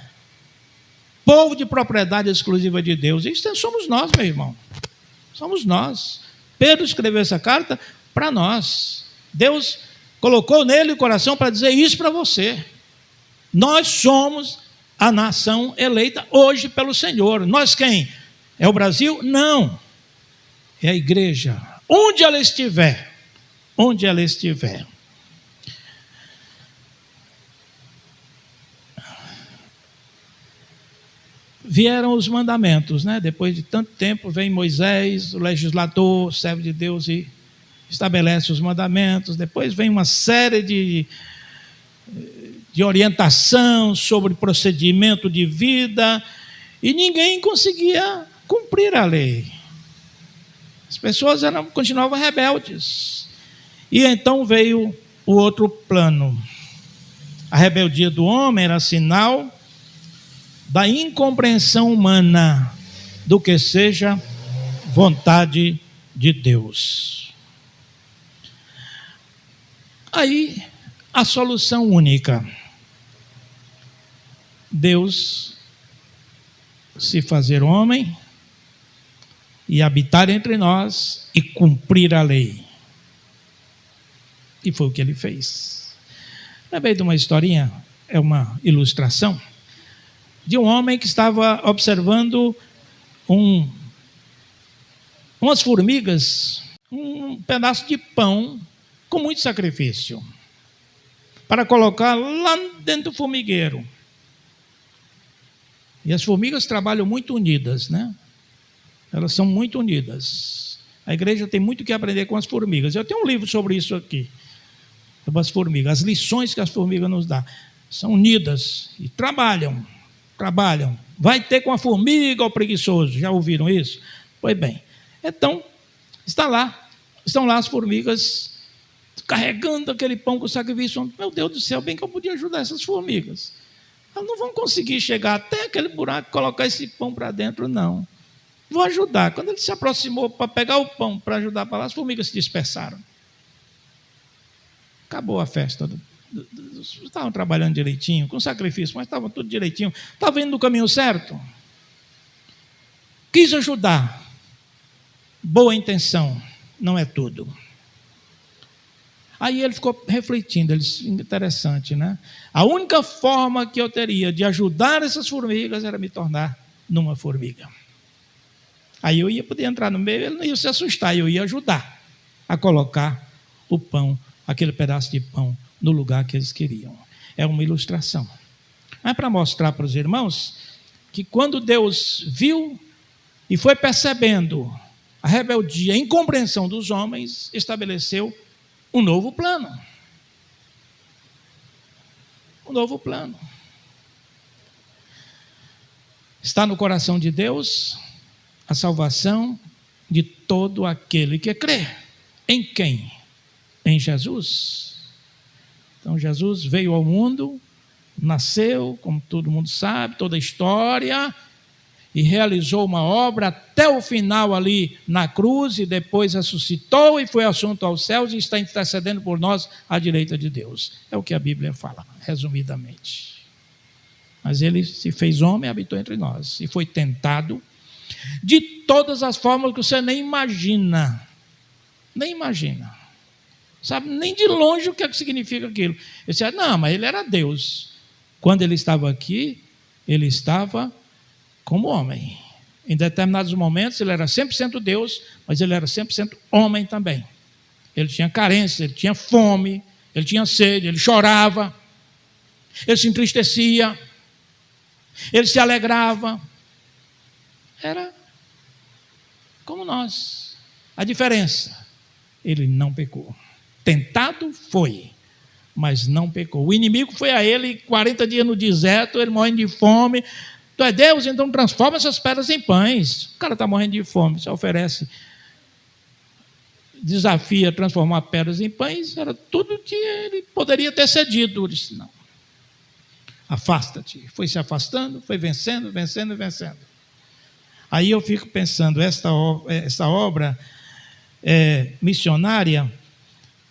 Speaker 1: povo de propriedade exclusiva de Deus. Isso somos nós, meu irmão. Somos nós. Pedro escreveu essa carta para nós. Deus colocou nele o coração para dizer isso para você. Nós somos a nação eleita hoje pelo Senhor. Nós quem? É o Brasil? Não. É a igreja. Onde ela estiver. Onde ela estiver. Vieram os mandamentos, né? Depois de tanto tempo vem Moisés, o legislador, servo de Deus, e estabelece os mandamentos. Depois vem uma série de orientação sobre procedimento de vida, e ninguém conseguia cumprir a lei. As pessoas continuavam rebeldes. E então veio o outro plano. A rebeldia do homem era sinal da incompreensão humana do que seja vontade de Deus. Aí, a solução única. Deus se fazer homem e habitar entre nós e cumprir a lei. E foi o que ele fez. Lembrei de uma historinha, é uma ilustração, de um homem que estava observando umas formigas, um pedaço de pão com muito sacrifício, para colocar lá dentro do formigueiro. E as formigas trabalham muito unidas, né? Elas são muito unidas. A igreja tem muito que aprender com as formigas. Eu tenho um livro sobre isso aqui, sobre as formigas, as lições que as formigas nos dão. São unidas e trabalham. Vai ter com a formiga o preguiçoso. Já ouviram isso? Pois bem. Então, estão lá as formigas carregando aquele pão com sacrifício. Meu Deus do céu, bem que eu podia ajudar essas formigas. Elas não vão conseguir chegar até aquele buraco e colocar esse pão para dentro, não. Vou ajudar. Quando ele se aproximou para pegar o pão para ajudar para lá, as formigas se dispersaram. Acabou a festa. Estavam trabalhando direitinho, com sacrifício, mas estavam tudo direitinho. Estavam indo no caminho certo. Quis ajudar. Boa intenção não é tudo. Aí ele ficou refletindo, ele disse, interessante, né? A única forma que eu teria de ajudar essas formigas era me tornar numa formiga. Aí eu ia poder entrar no meio, ele não ia se assustar, eu ia ajudar a colocar o pão, aquele pedaço de pão, no lugar que eles queriam. É uma ilustração. Mas para mostrar para os irmãos que quando Deus viu e foi percebendo a rebeldia, a incompreensão dos homens, estabeleceu um novo plano. Um novo plano. Está no coração de Deus a salvação de todo aquele que crê. Em quem? Em Jesus. Então Jesus veio ao mundo, nasceu, como todo mundo sabe, toda a história, e realizou uma obra até o final ali na cruz, e depois ressuscitou e foi assunto aos céus e está intercedendo por nós à direita de Deus. É o que a Bíblia fala, resumidamente. Mas ele se fez homem e habitou entre nós, e foi tentado de todas as formas que você nem imagina. Nem imagina. Sabe nem de longe o que significa aquilo. Ele disse, não, mas ele era Deus. Quando ele estava aqui, ele estava como homem. Em determinados momentos ele era 100% Deus, mas ele era 100% homem também. Ele tinha carência, ele tinha fome, ele tinha sede, ele chorava, ele se entristecia, ele se alegrava. Era como nós. A diferença, ele não pecou. Tentado foi, mas não pecou. O inimigo foi a ele 40 dias no deserto, ele morrendo de fome. Tu é Deus, então transforma essas pedras em pães. O cara está morrendo de fome, você oferece, desafia transformar pedras em pães, era tudo que ele poderia ter cedido. Ele disse, não, afasta-te. Foi se afastando, foi vencendo. Aí eu fico pensando, essa obra missionária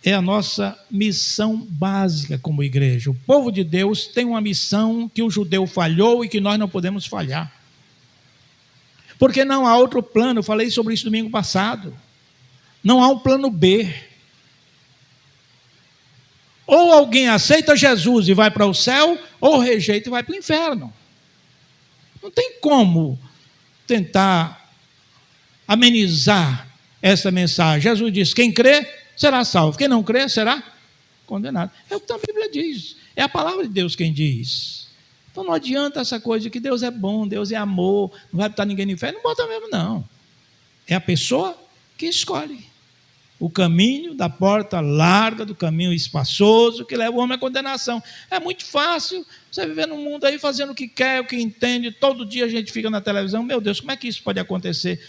Speaker 1: é a nossa missão básica como igreja. O povo de Deus tem uma missão que o judeu falhou e que nós não podemos falhar. Porque não há outro plano, eu falei sobre isso domingo passado. Não há um plano B. Ou alguém aceita Jesus e vai para o céu, ou rejeita e vai para o inferno. Não tem como tentar amenizar essa mensagem. Jesus diz, quem crê será salvo, quem não crê será condenado. É o que a Bíblia diz, é a palavra de Deus quem diz. Então não adianta essa coisa de que Deus é bom, Deus é amor, não vai botar ninguém no inferno, não bota mesmo não. É a pessoa que escolhe o caminho da porta larga, do caminho espaçoso, que leva o homem à condenação. É muito fácil você viver num mundo aí fazendo o que quer, o que entende, todo dia a gente fica na televisão, meu Deus, como é que isso pode acontecer?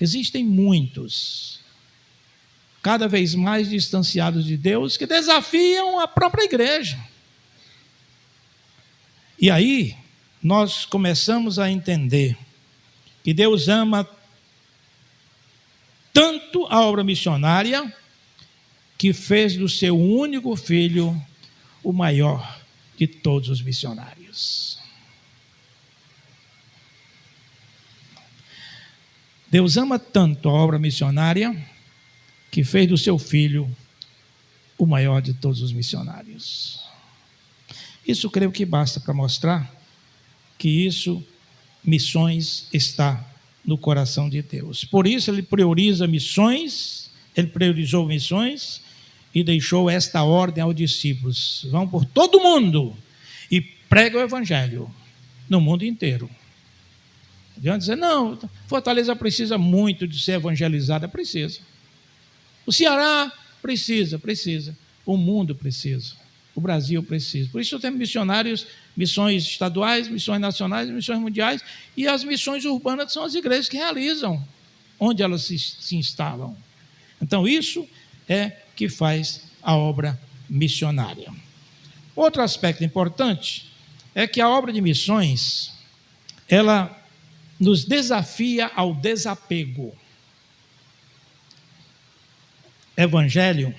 Speaker 1: Existem muitos, cada vez mais distanciados de Deus, que desafiam a própria igreja. E aí, nós começamos a entender que Deus ama tanto a obra missionária, que fez do seu único filho o maior de todos os missionários. Deus ama tanto a obra missionária, que fez do seu filho o maior de todos os missionários. Isso creio que basta para mostrar que missões está no coração de Deus. Por isso ele prioriza missões, ele priorizou missões e deixou esta ordem aos discípulos: vão por todo mundo e pregam o evangelho no mundo inteiro. Não adianta dizer, não, Fortaleza precisa muito de ser evangelizada. Precisa. O Ceará precisa. O mundo precisa. O Brasil precisa. Por isso temos missionários, missões estaduais, missões nacionais, missões mundiais, e as missões urbanas, que são as igrejas que realizam onde elas se instalam. Então isso é que faz a obra missionária. Outro aspecto importante é que a obra de missões, ela nos desafia ao desapego. Evangelho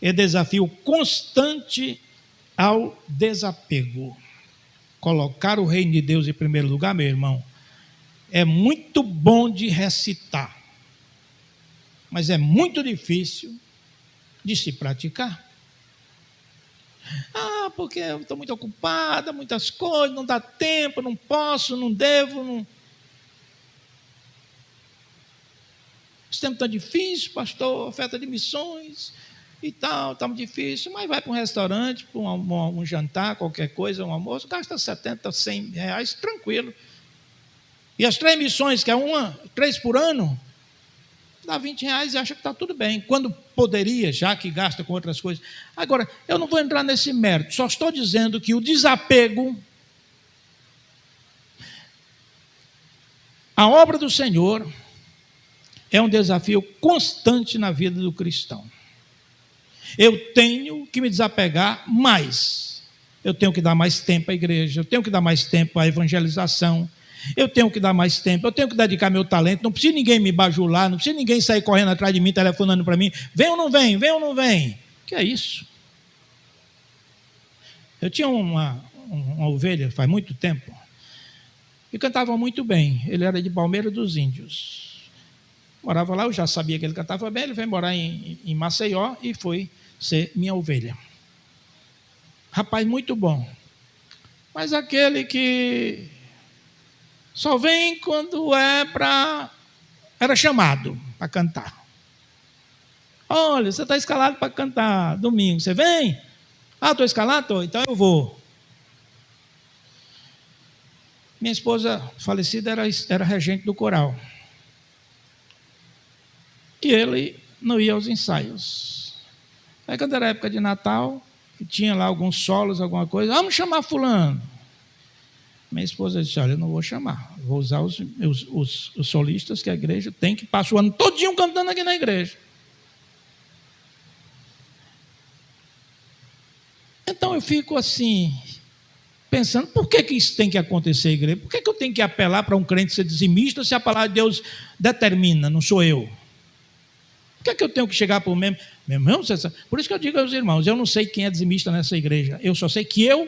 Speaker 1: é desafio constante ao desapego. Colocar o reino de Deus em primeiro lugar, meu irmão, é muito bom de recitar, mas é muito difícil de se praticar. Porque eu estou muito ocupada, muitas coisas, não dá tempo, não posso, não devo. Não... Esse tempo está difícil, pastor, oferta de missões e tal, está muito difícil. Mas vai para um restaurante, para um jantar, qualquer coisa, um almoço, gasta 70, 100 reais, tranquilo. E as 3 missões, que é 3 por ano, dá 20 reais e acha que está tudo bem, quando poderia, já que gasta com outras coisas. Agora, eu não vou entrar nesse mérito, só estou dizendo que o desapego, a obra do Senhor, é um desafio constante na vida do cristão. Eu tenho que me desapegar mais, eu tenho que dar mais tempo à igreja, eu tenho que dar mais tempo à evangelização, eu tenho que dar mais tempo, eu tenho que dedicar meu talento, não precisa ninguém me bajular, não precisa ninguém sair correndo atrás de mim, telefonando para mim, vem ou não vem, vem ou não vem. Que é isso? Eu tinha uma ovelha, faz muito tempo, e cantava muito bem. Ele era de Palmeira dos Índios. Morava lá, eu já sabia que ele cantava bem, ele veio morar em Maceió e foi ser minha ovelha. Rapaz muito bom. Mas aquele que só vem quando era chamado para cantar. Olha, você está escalado para cantar domingo, você vem? Estou escalado? Tô, então eu vou. Minha esposa falecida era regente do coral. E ele não ia aos ensaios. Aí quando era época de Natal, tinha lá alguns solos, alguma coisa, vamos chamar fulano. Minha esposa disse, olha, eu não vou chamar, vou usar os solistas que a igreja tem, que passa o ano todinho cantando aqui na igreja. Então eu fico assim, pensando, por que isso tem que acontecer, igreja? Por que eu tenho que apelar para um crente ser dizimista se a palavra de Deus determina, não sou eu? Por que eu tenho que chegar para o meu irmão? Por isso que eu digo aos irmãos, eu não sei quem é dizimista nessa igreja, eu só sei que eu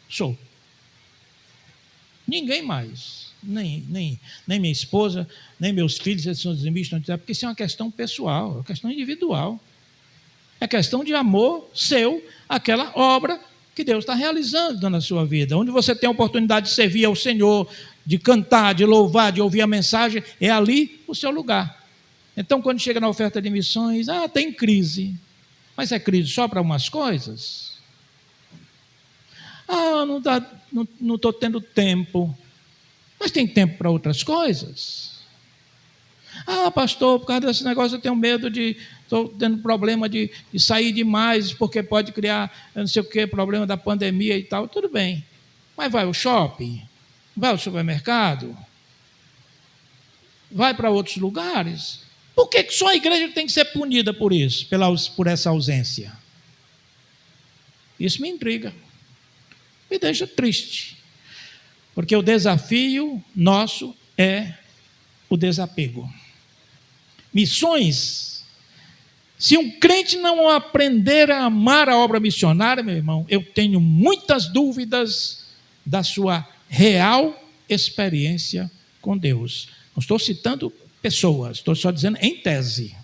Speaker 1: sou. Ninguém mais, nem minha esposa, nem meus filhos, eles são dizimistas, porque isso é uma questão pessoal, é uma questão individual. É questão de amor seu àquela obra que Deus está realizando na sua vida. Onde você tem a oportunidade de servir ao Senhor, de cantar, de louvar, de ouvir a mensagem, é ali o seu lugar. Então, quando chega na oferta de missões, tem crise. Mas é crise só para umas coisas? Não estou tendo tempo. Mas tem tempo para outras coisas? Pastor, por causa desse negócio eu tenho medo estou tendo problema de sair demais, porque pode criar, não sei o que, problema da pandemia e tal. Tudo bem. Mas vai ao shopping? Vai ao supermercado? Vai para outros lugares? Por que só a igreja tem que ser punida por isso, por essa ausência? Isso me intriga. me deixa triste, porque o desafio nosso é o desapego. Missões, se um crente não aprender a amar a obra missionária, meu irmão, eu tenho muitas dúvidas da sua real experiência com Deus. Não estou citando pessoas, estou só dizendo em tese.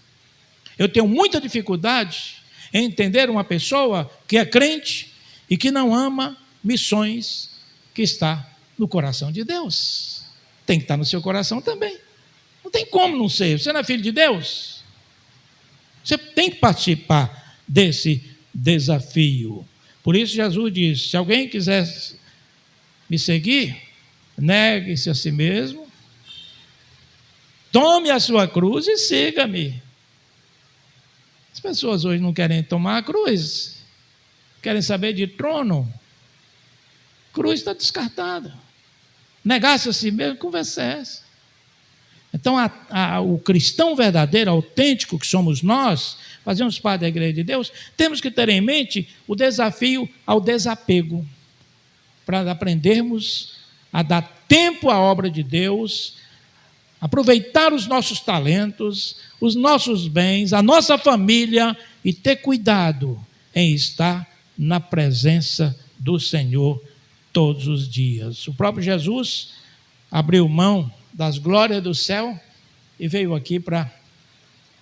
Speaker 1: Eu tenho muita dificuldade em entender uma pessoa que é crente e que não ama missões que está no coração de Deus. Tem que estar no seu coração também. Não tem como não ser. Você não é filho de Deus? Você tem que participar desse desafio. Por isso Jesus disse, se alguém quiser me seguir, negue-se a si mesmo, tome a sua cruz e siga-me. As pessoas hoje não querem tomar a cruz, querem saber de trono. Cruz está descartada. Negar-se a si mesmo, conversa é essa? Então, o cristão verdadeiro, autêntico que somos nós, fazemos parte da igreja de Deus, temos que ter em mente o desafio ao desapego, para aprendermos a dar tempo à obra de Deus, aproveitar os nossos talentos, os nossos bens, a nossa família e ter cuidado em estar na presença do Senhor todos os dias. O próprio Jesus abriu mão das glórias do céu e veio aqui para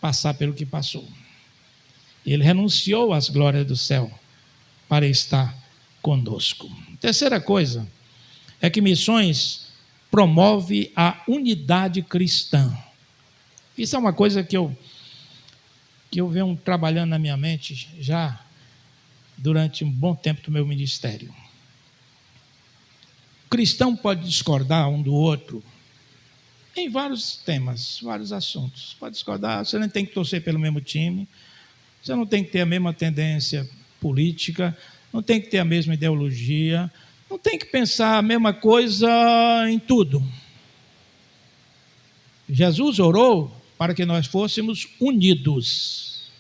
Speaker 1: passar pelo que passou. Ele renunciou às glórias do céu para estar conosco. Terceira coisa é que missões promove a unidade cristã. Isso é uma coisa que eu venho trabalhando na minha mente já durante um bom tempo do meu ministério. O cristão pode discordar um do outro em vários temas, vários assuntos. Pode discordar, você não tem que torcer pelo mesmo time, você não tem que ter a mesma tendência política, não tem que ter a mesma ideologia, não tem que pensar a mesma coisa em tudo. Jesus orou para que nós fôssemos unidos.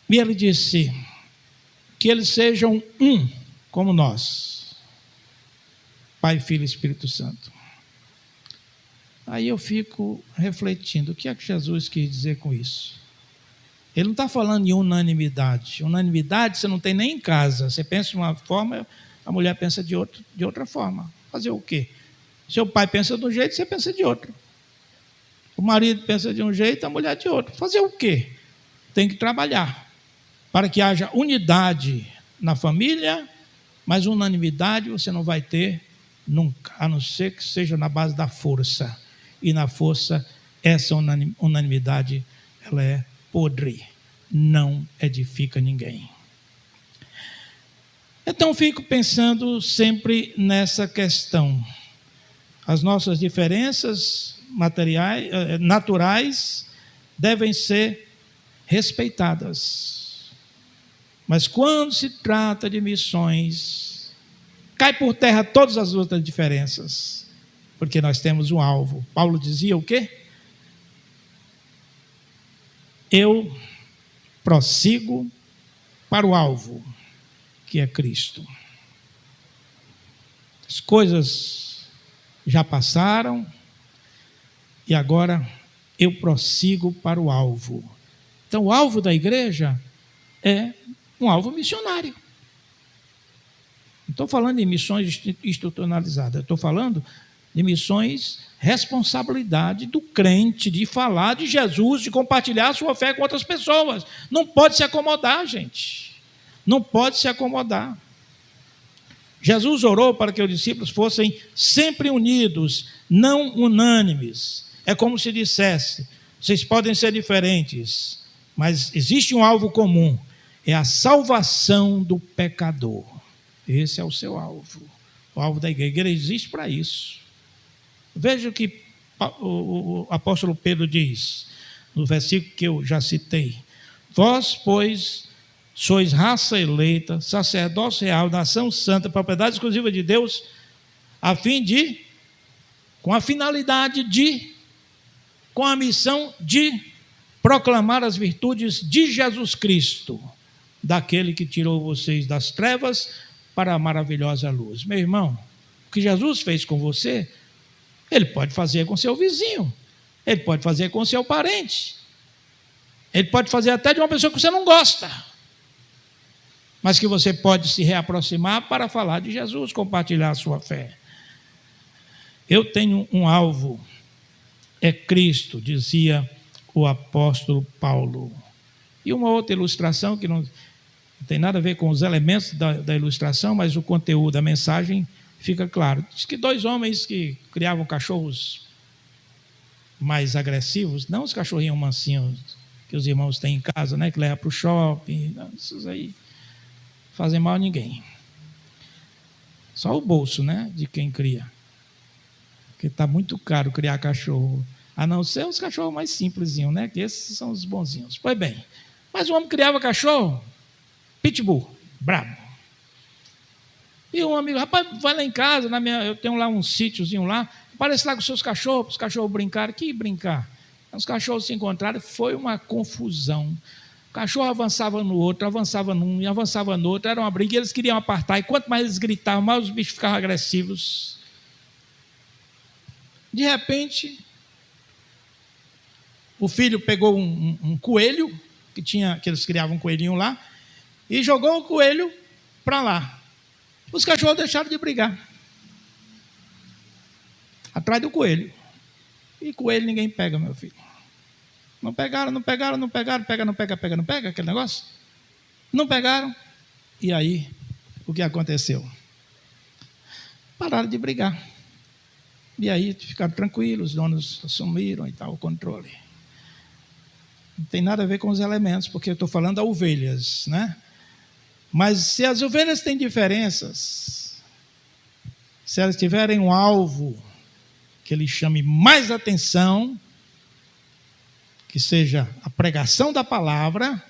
Speaker 1: E ele disse que eles sejam um como nós, Pai, Filho e Espírito Santo. Aí eu fico refletindo, o que é que Jesus quis dizer com isso? Ele não está falando em unanimidade. Unanimidade você não tem nem em casa. Você pensa de uma forma, a mulher pensa de outra forma. Fazer o quê? Seu pai pensa de um jeito, você pensa de outro. O marido pensa de um jeito, a mulher de outro. Fazer o quê? Tem que trabalhar para que haja unidade na família, mas unanimidade você não vai ter nunca, a não ser que seja na base da força. E na força, essa unanimidade, ela é podre, não edifica ninguém. Então fico pensando sempre nessa questão. As nossas diferenças naturais devem ser respeitadas. Mas quando se trata de missões, cai por terra todas as outras diferenças, porque nós temos um alvo. Paulo dizia o quê? Eu prossigo para o alvo, que é Cristo. As coisas já passaram e agora eu prossigo para o alvo. Então, o alvo da igreja é um alvo missionário. Não estou falando de missões institucionalizadas, estou falando de missões, responsabilidade do crente de falar de Jesus, de compartilhar a sua fé com outras pessoas. Não pode se acomodar, gente. Não pode se acomodar. Jesus orou para que os discípulos fossem sempre unidos, não unânimes. É como se dissesse, vocês podem ser diferentes, mas existe um alvo comum, é a salvação do pecador. Esse é o seu alvo, o alvo da igreja. A igreja existe para isso. Veja o que o apóstolo Pedro diz, no versículo que eu já citei. Vós, pois, sois raça eleita, sacerdócio real, nação santa, propriedade exclusiva de Deus, a fim de, com a finalidade de, com a missão de proclamar as virtudes de Jesus Cristo daquele que tirou vocês das trevas para a maravilhosa luz. Meu irmão, o que Jesus fez com você, Ele pode fazer com seu vizinho, Ele pode fazer com seu parente, Ele pode fazer até de uma pessoa que você não gosta, mas que você pode se reaproximar para falar de Jesus, compartilhar a sua fé. Eu tenho um alvo, é Cristo, dizia o apóstolo Paulo. E uma outra ilustração, que não tem nada a ver com os elementos da ilustração, mas o conteúdo da mensagem fica claro. Diz que 2 homens que criavam cachorros mais agressivos, não os cachorrinhos mansinhos que os irmãos têm em casa, né, que levam para o shopping, não, esses aí fazem mal a ninguém. Só o bolso, né, de quem cria. Porque está muito caro criar cachorro. A não ser os cachorros mais simplesinhos, né? Que esses são os bonzinhos. Pois bem, mas o homem criava cachorro, pitbull, brabo. E um amigo, rapaz, vai lá em casa, eu tenho lá um sítiozinho lá, aparece lá com os seus cachorros, para os cachorros brincarem. Que brincar? Os cachorros se encontraram, foi uma confusão. O cachorro avançava no outro, avançava num e avançava no outro, era uma briga, e eles queriam apartar, e quanto mais eles gritavam, mais os bichos ficavam agressivos. De repente, o filho pegou um coelho, que eles criavam um coelhinho lá, e jogou o coelho para lá. Os cachorros deixaram de brigar atrás do coelho. E coelho ninguém pega, meu filho. Não pegaram, pega, não pega, aquele negócio. Não pegaram. E aí, o que aconteceu? Pararam de brigar. E aí ficaram tranquilos, os donos assumiram e tal, o controle. Não tem nada a ver com os elementos, porque eu estou falando das ovelhas, né? Mas se as ovelhas têm diferenças, se elas tiverem um alvo que lhe chame mais atenção, que seja a pregação da palavra,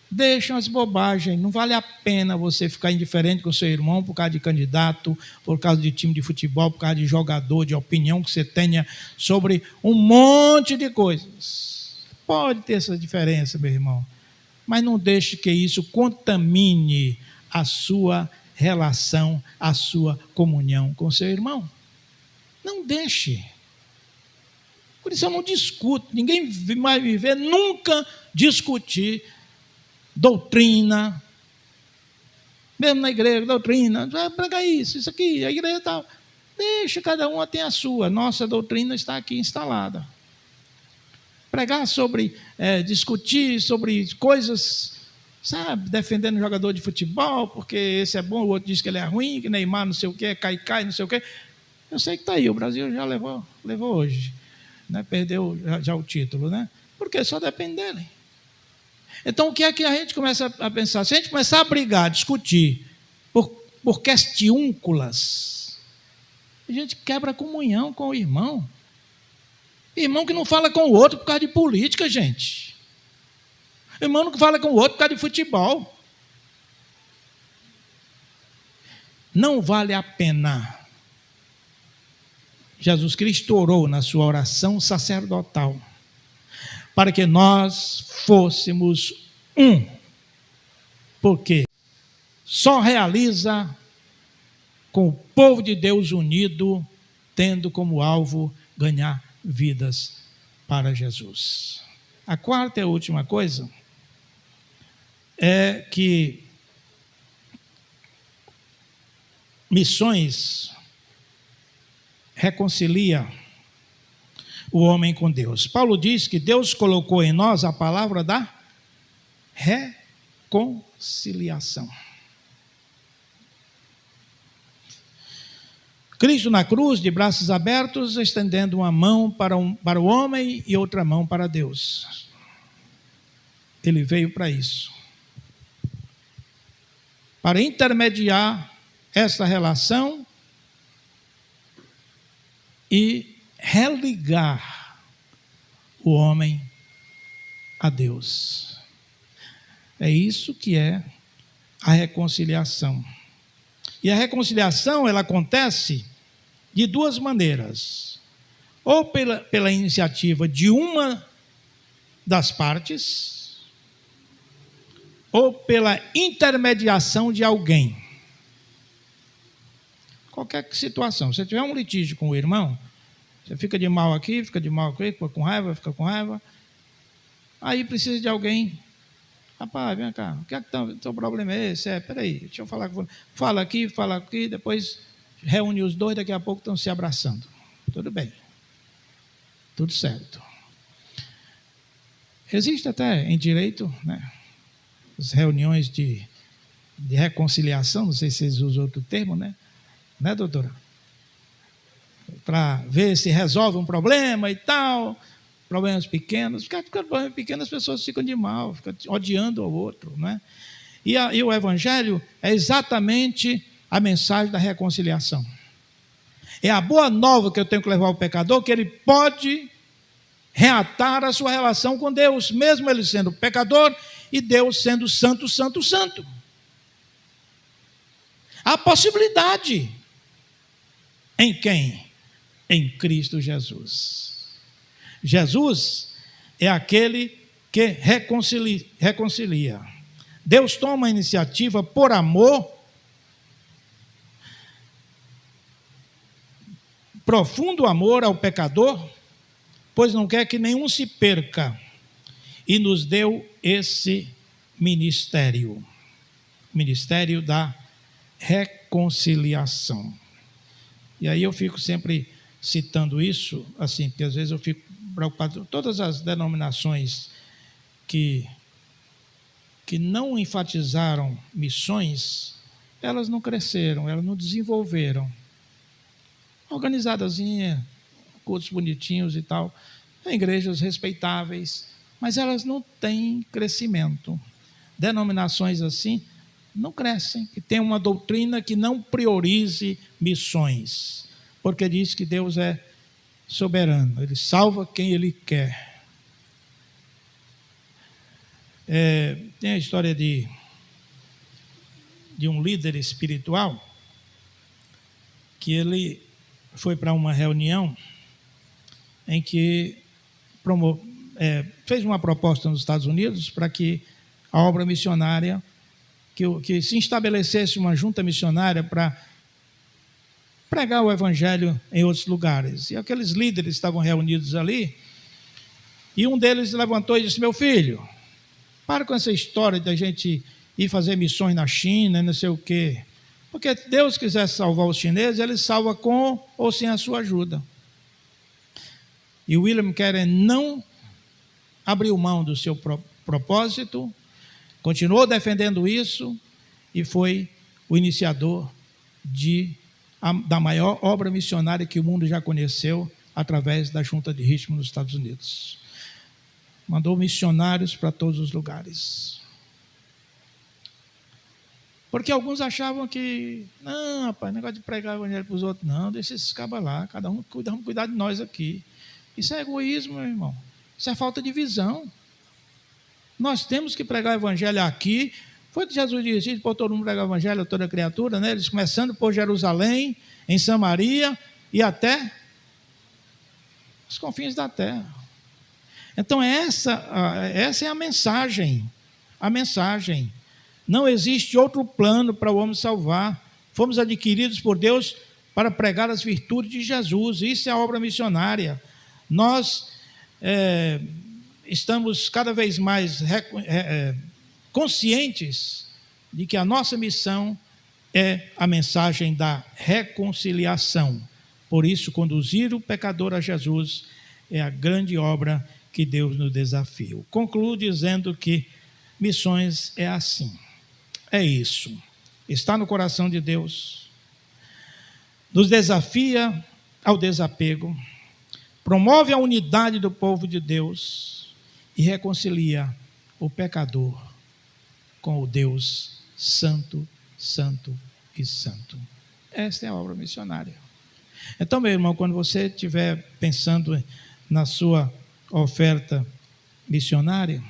Speaker 1: deixam as bobagens. Não vale a pena você ficar indiferente com o seu irmão por causa de candidato, por causa de time de futebol, por causa de jogador, de opinião que você tenha sobre um monte de coisas. Pode ter essa diferença, meu irmão, mas não deixe que isso contamine a sua relação, a sua comunhão com o seu irmão. Não deixe. Por isso eu não discuto. Ninguém vai me ver nunca discutir doutrina, mesmo na igreja, doutrina, prega isso aqui, a igreja tal. Deixa, cada um tem a sua. Nossa doutrina está aqui instalada. Pregar sobre, discutir sobre coisas, sabe, defendendo jogador de futebol, porque esse é bom, o outro diz que ele é ruim, que Neymar não sei o quê, cai, não sei o quê. Eu sei que está aí, o Brasil já levou hoje, né? Perdeu já o título, né? Porque só depende dele. Então, o que é que a gente começa a pensar? Se a gente começar a brigar, discutir por questiúnculas, a gente quebra a comunhão com o irmão. Irmão que não fala com o outro por causa de política, gente. Irmão que fala com o outro por causa de futebol. Não vale a pena. Jesus Cristo orou na sua oração sacerdotal para que nós fôssemos um, porque só realiza com o povo de Deus unido, tendo como alvo ganhar vidas para Jesus. A quarta e a última coisa é que missões reconcilia o homem com Deus. Paulo diz que Deus colocou em nós a palavra da reconciliação. Cristo na cruz, de braços abertos, estendendo uma mão para o homem e outra mão para Deus. Ele veio para isso. Para intermediar essa relação e religar o homem a Deus. É isso que é a reconciliação. E a reconciliação, ela acontece de duas maneiras. Ou pela iniciativa de uma das partes, ou pela intermediação de alguém. Qualquer situação. Se você tiver um litígio com o irmão, você fica de mal aqui, fica com raiva, fica com raiva. Aí precisa de alguém. Rapaz, vem cá, o que é que o teu problema é esse? Peraí, deixa eu falar com você. Fala aqui, depois reúne os dois, daqui a pouco estão se abraçando. Tudo bem. Tudo certo. Existe até em direito, né, as reuniões de reconciliação, não sei se vocês usam outro termo, né, doutora? Para ver se resolve um problema e tal, problemas pequenos. Porque problemas pequenos as pessoas ficam de mal, ficam odiando ao outro, né? E o Evangelho é exatamente a mensagem da reconciliação. É a boa nova que eu tenho que levar ao pecador, que ele pode reatar a sua relação com Deus, mesmo ele sendo pecador e Deus sendo santo, santo, santo. Há possibilidade. Em quem? Em Cristo Jesus. Jesus é aquele que reconcilia. Deus toma a iniciativa por amor, profundo amor ao pecador, pois não quer que nenhum se perca, e nos deu esse ministério da reconciliação. E aí eu fico sempre citando isso, assim, porque às vezes eu fico preocupado. Todas as denominações que não enfatizaram missões, elas não cresceram, elas não desenvolveram. Organizadazinha, cultos bonitinhos e tal, igrejas respeitáveis, mas elas não têm crescimento. Denominações assim não crescem, que tem uma doutrina que não priorize missões, porque diz que Deus é soberano, Ele salva quem Ele quer. Tem a história de um líder espiritual que ele foi para uma reunião em que fez uma proposta nos Estados Unidos para que a obra missionária, que se estabelecesse uma junta missionária para pregar o evangelho em outros lugares. E aqueles líderes estavam reunidos ali, e um deles levantou e disse: meu filho, para com essa história de a gente ir fazer missões na China, não sei o quê. Porque se Deus quiser salvar os chineses, Ele salva com ou sem a sua ajuda. E William Carey não abriu mão do seu propósito, continuou defendendo isso e foi o iniciador da maior obra missionária que o mundo já conheceu, através da Junta de Richmond nos Estados Unidos. Mandou missionários para todos os lugares. Porque alguns achavam que, não, rapaz, negócio de pregar o evangelho para os outros, não, deixa esses cabas lá, cada um vamos cuidar de nós aqui. Isso é egoísmo, meu irmão. Isso é falta de visão. Nós temos que pregar o evangelho aqui. Foi que Jesus disse para todo mundo pregar o evangelho a toda criatura, né? Eles começando por Jerusalém, em Samaria e até os confins da terra. Então essa é a mensagem. A mensagem. Não existe outro plano para o homem salvar. Fomos adquiridos por Deus para pregar as virtudes de Jesus. Isso é a obra missionária. Nós estamos cada vez mais conscientes de que a nossa missão é a mensagem da reconciliação. Por isso, conduzir o pecador a Jesus é a grande obra que Deus nos desafia. Concluo dizendo que missões é assim. É isso. Está no coração de Deus. Nos desafia ao desapego. Promove a unidade do povo de Deus e reconcilia o pecador com o Deus santo, santo e santo. Esta é a obra missionária. Então, meu irmão, quando você estiver pensando na sua oferta missionária,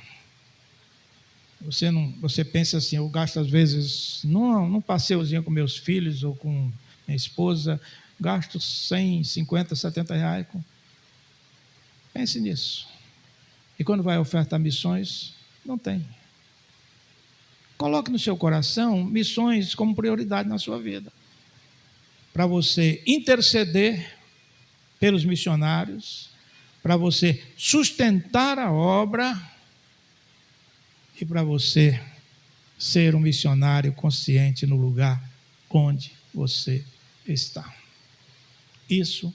Speaker 1: você pensa assim: eu gasto às vezes num passeuzinho com meus filhos ou com minha esposa, gasto 100, 50, 70 reais. Pense nisso. E quando vai ofertar missões, não tem. coloque no seu coração missões como prioridade na sua vida. Para você interceder pelos missionários, para você sustentar a obra e para você ser um missionário consciente no lugar onde você está. Isso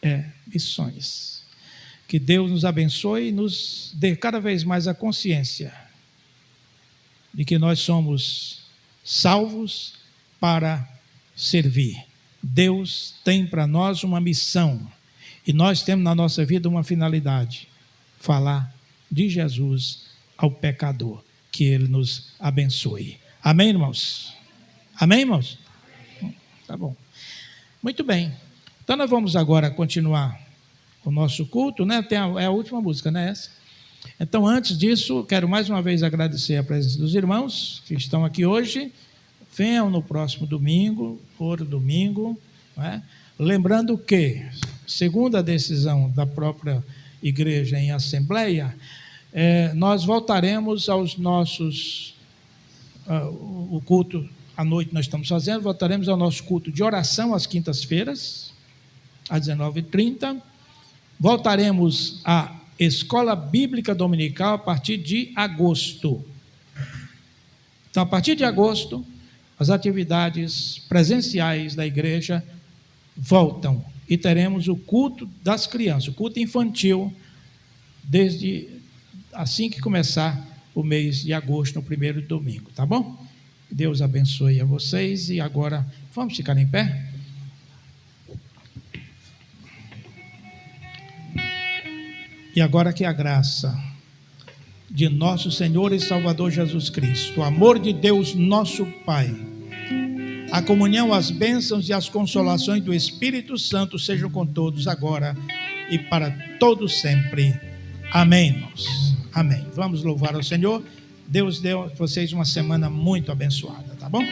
Speaker 1: é missões. Que Deus nos abençoe e nos dê cada vez mais a consciência de que nós somos salvos para servir. Deus tem para nós uma missão e nós temos na nossa vida uma finalidade: falar de Jesus ao pecador. Que Ele nos abençoe. Amém, irmãos? Amém, irmãos? Tá bom. Muito bem. Então nós vamos agora continuar o nosso culto, né? É a última música, né? Essa. Então, antes disso, quero mais uma vez agradecer a presença dos irmãos que estão aqui hoje. Venham no próximo domingo, outro domingo, né? Lembrando que, segundo a decisão da própria igreja em assembleia, nós voltaremos aos nossos, o culto à noite nós estamos fazendo, voltaremos ao nosso culto de oração às quintas-feiras, às 19h30, voltaremos à Escola Bíblica Dominical a partir de agosto. Então, a partir de agosto, as atividades presenciais da igreja voltam e teremos o culto das crianças, o culto infantil, desde assim que começar o mês de agosto, no primeiro domingo, tá bom? Deus abençoe a vocês e agora vamos ficar em pé? E agora que a graça de nosso Senhor e Salvador Jesus Cristo, o amor de Deus nosso Pai, a comunhão, as bênçãos e as consolações do Espírito Santo sejam com todos agora e para todos sempre. Amém, irmãos. Amém. Vamos louvar ao Senhor. Deus deu a vocês uma semana muito abençoada, tá bom?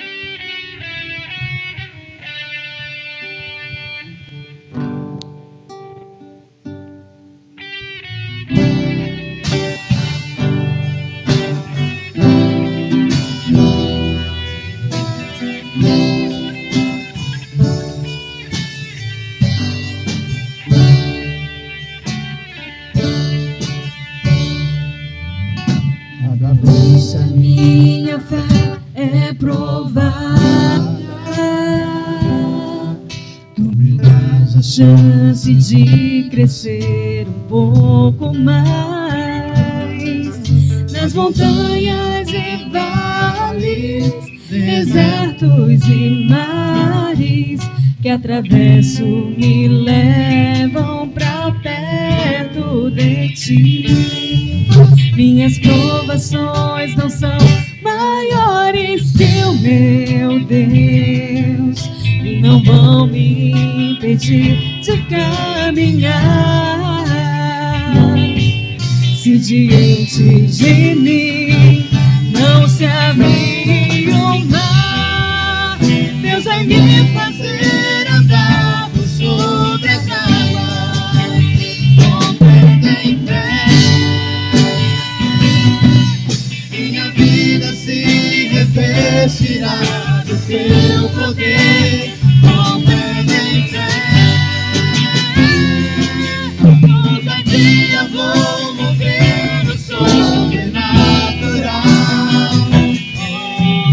Speaker 3: Chance de crescer um pouco mais nas montanhas e vales, desertos e mares que atravesso me levam pra perto de ti. Minhas provações não são maiores que o meu Deus e não vão me impedir de caminhar. Se diante de mim não se abrir o mar, Deus vai me fazer andar por sobre as águas, com fé em fé. Minha vida se revestirá do teu poder, com fé em fé. Eu vou mover no sobrenatural,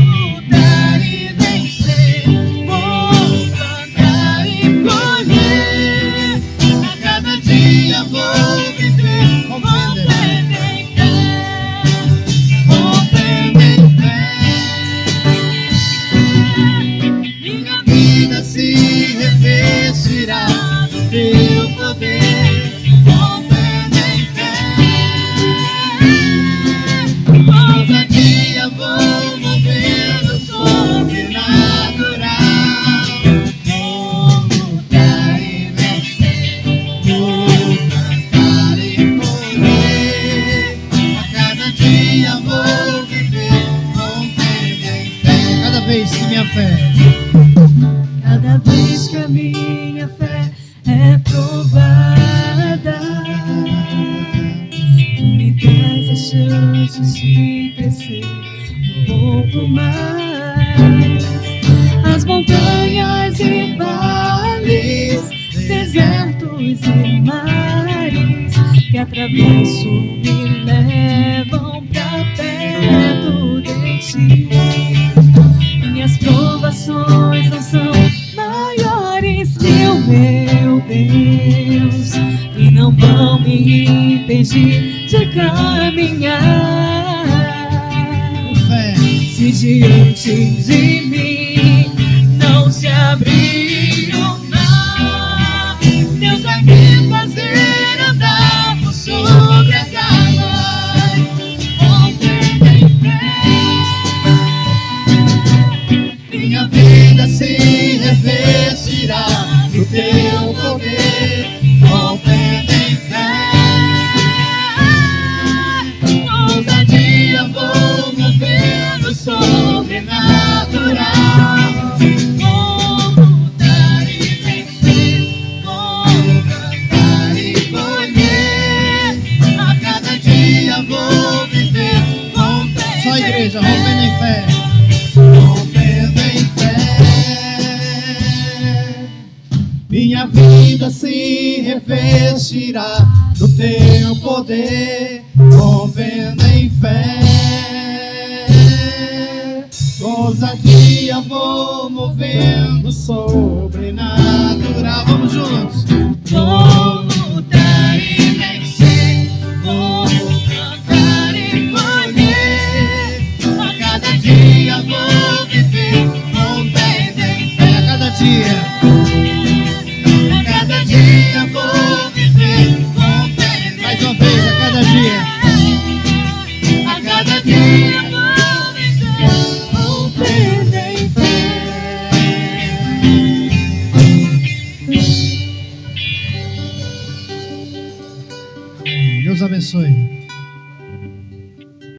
Speaker 3: lutar e vencer, vou plantar e colher. A cada dia vou viver com fé em fé, com fé em fé. Minha vida se revestirá do teu poder. Vou mover no sobrenatural, vou lutar e vencer, vou cantar e correr. A cada dia vou viver com fé em fé.
Speaker 2: Cada vez que minha fé,
Speaker 3: cada vez que a minha fé é provada, tu me traz a chance de crescer um pouco
Speaker 7: algo mais. As montanhas e vales, desertos e mares que atravesso me levam pra perto de ti. Minhas provações não são maiores que o meu Deus e não vão me impedir de caminhar. Se diante de mim não se abrir o mar, Deus vai me fazer andar por sobre as águas. Ontem em fé,
Speaker 3: Minha vida se revestirá do teu poder, com fé em fé. Ousadia vou mover no sobrenatural. Vou lutar e vencer, vou cantar e colher. A cada dia vou viver com fé.
Speaker 2: Só a igreja, rompendo em fé.
Speaker 3: Rompendo em fé. Minha vida se revestirá do teu poder, rompendo em fé. Ousadia vou movendo sobrenatural. Vamos juntos. Vou lutar e vencer, vou cantar e colher. A cada dia vou viver rompendo em fé.
Speaker 2: A cada dia.
Speaker 3: A cada dia vou viver rompendo.
Speaker 2: Mais uma vez, a cada dia.
Speaker 3: A cada dia vou viver rompendo em fé.
Speaker 2: Deus abençoe.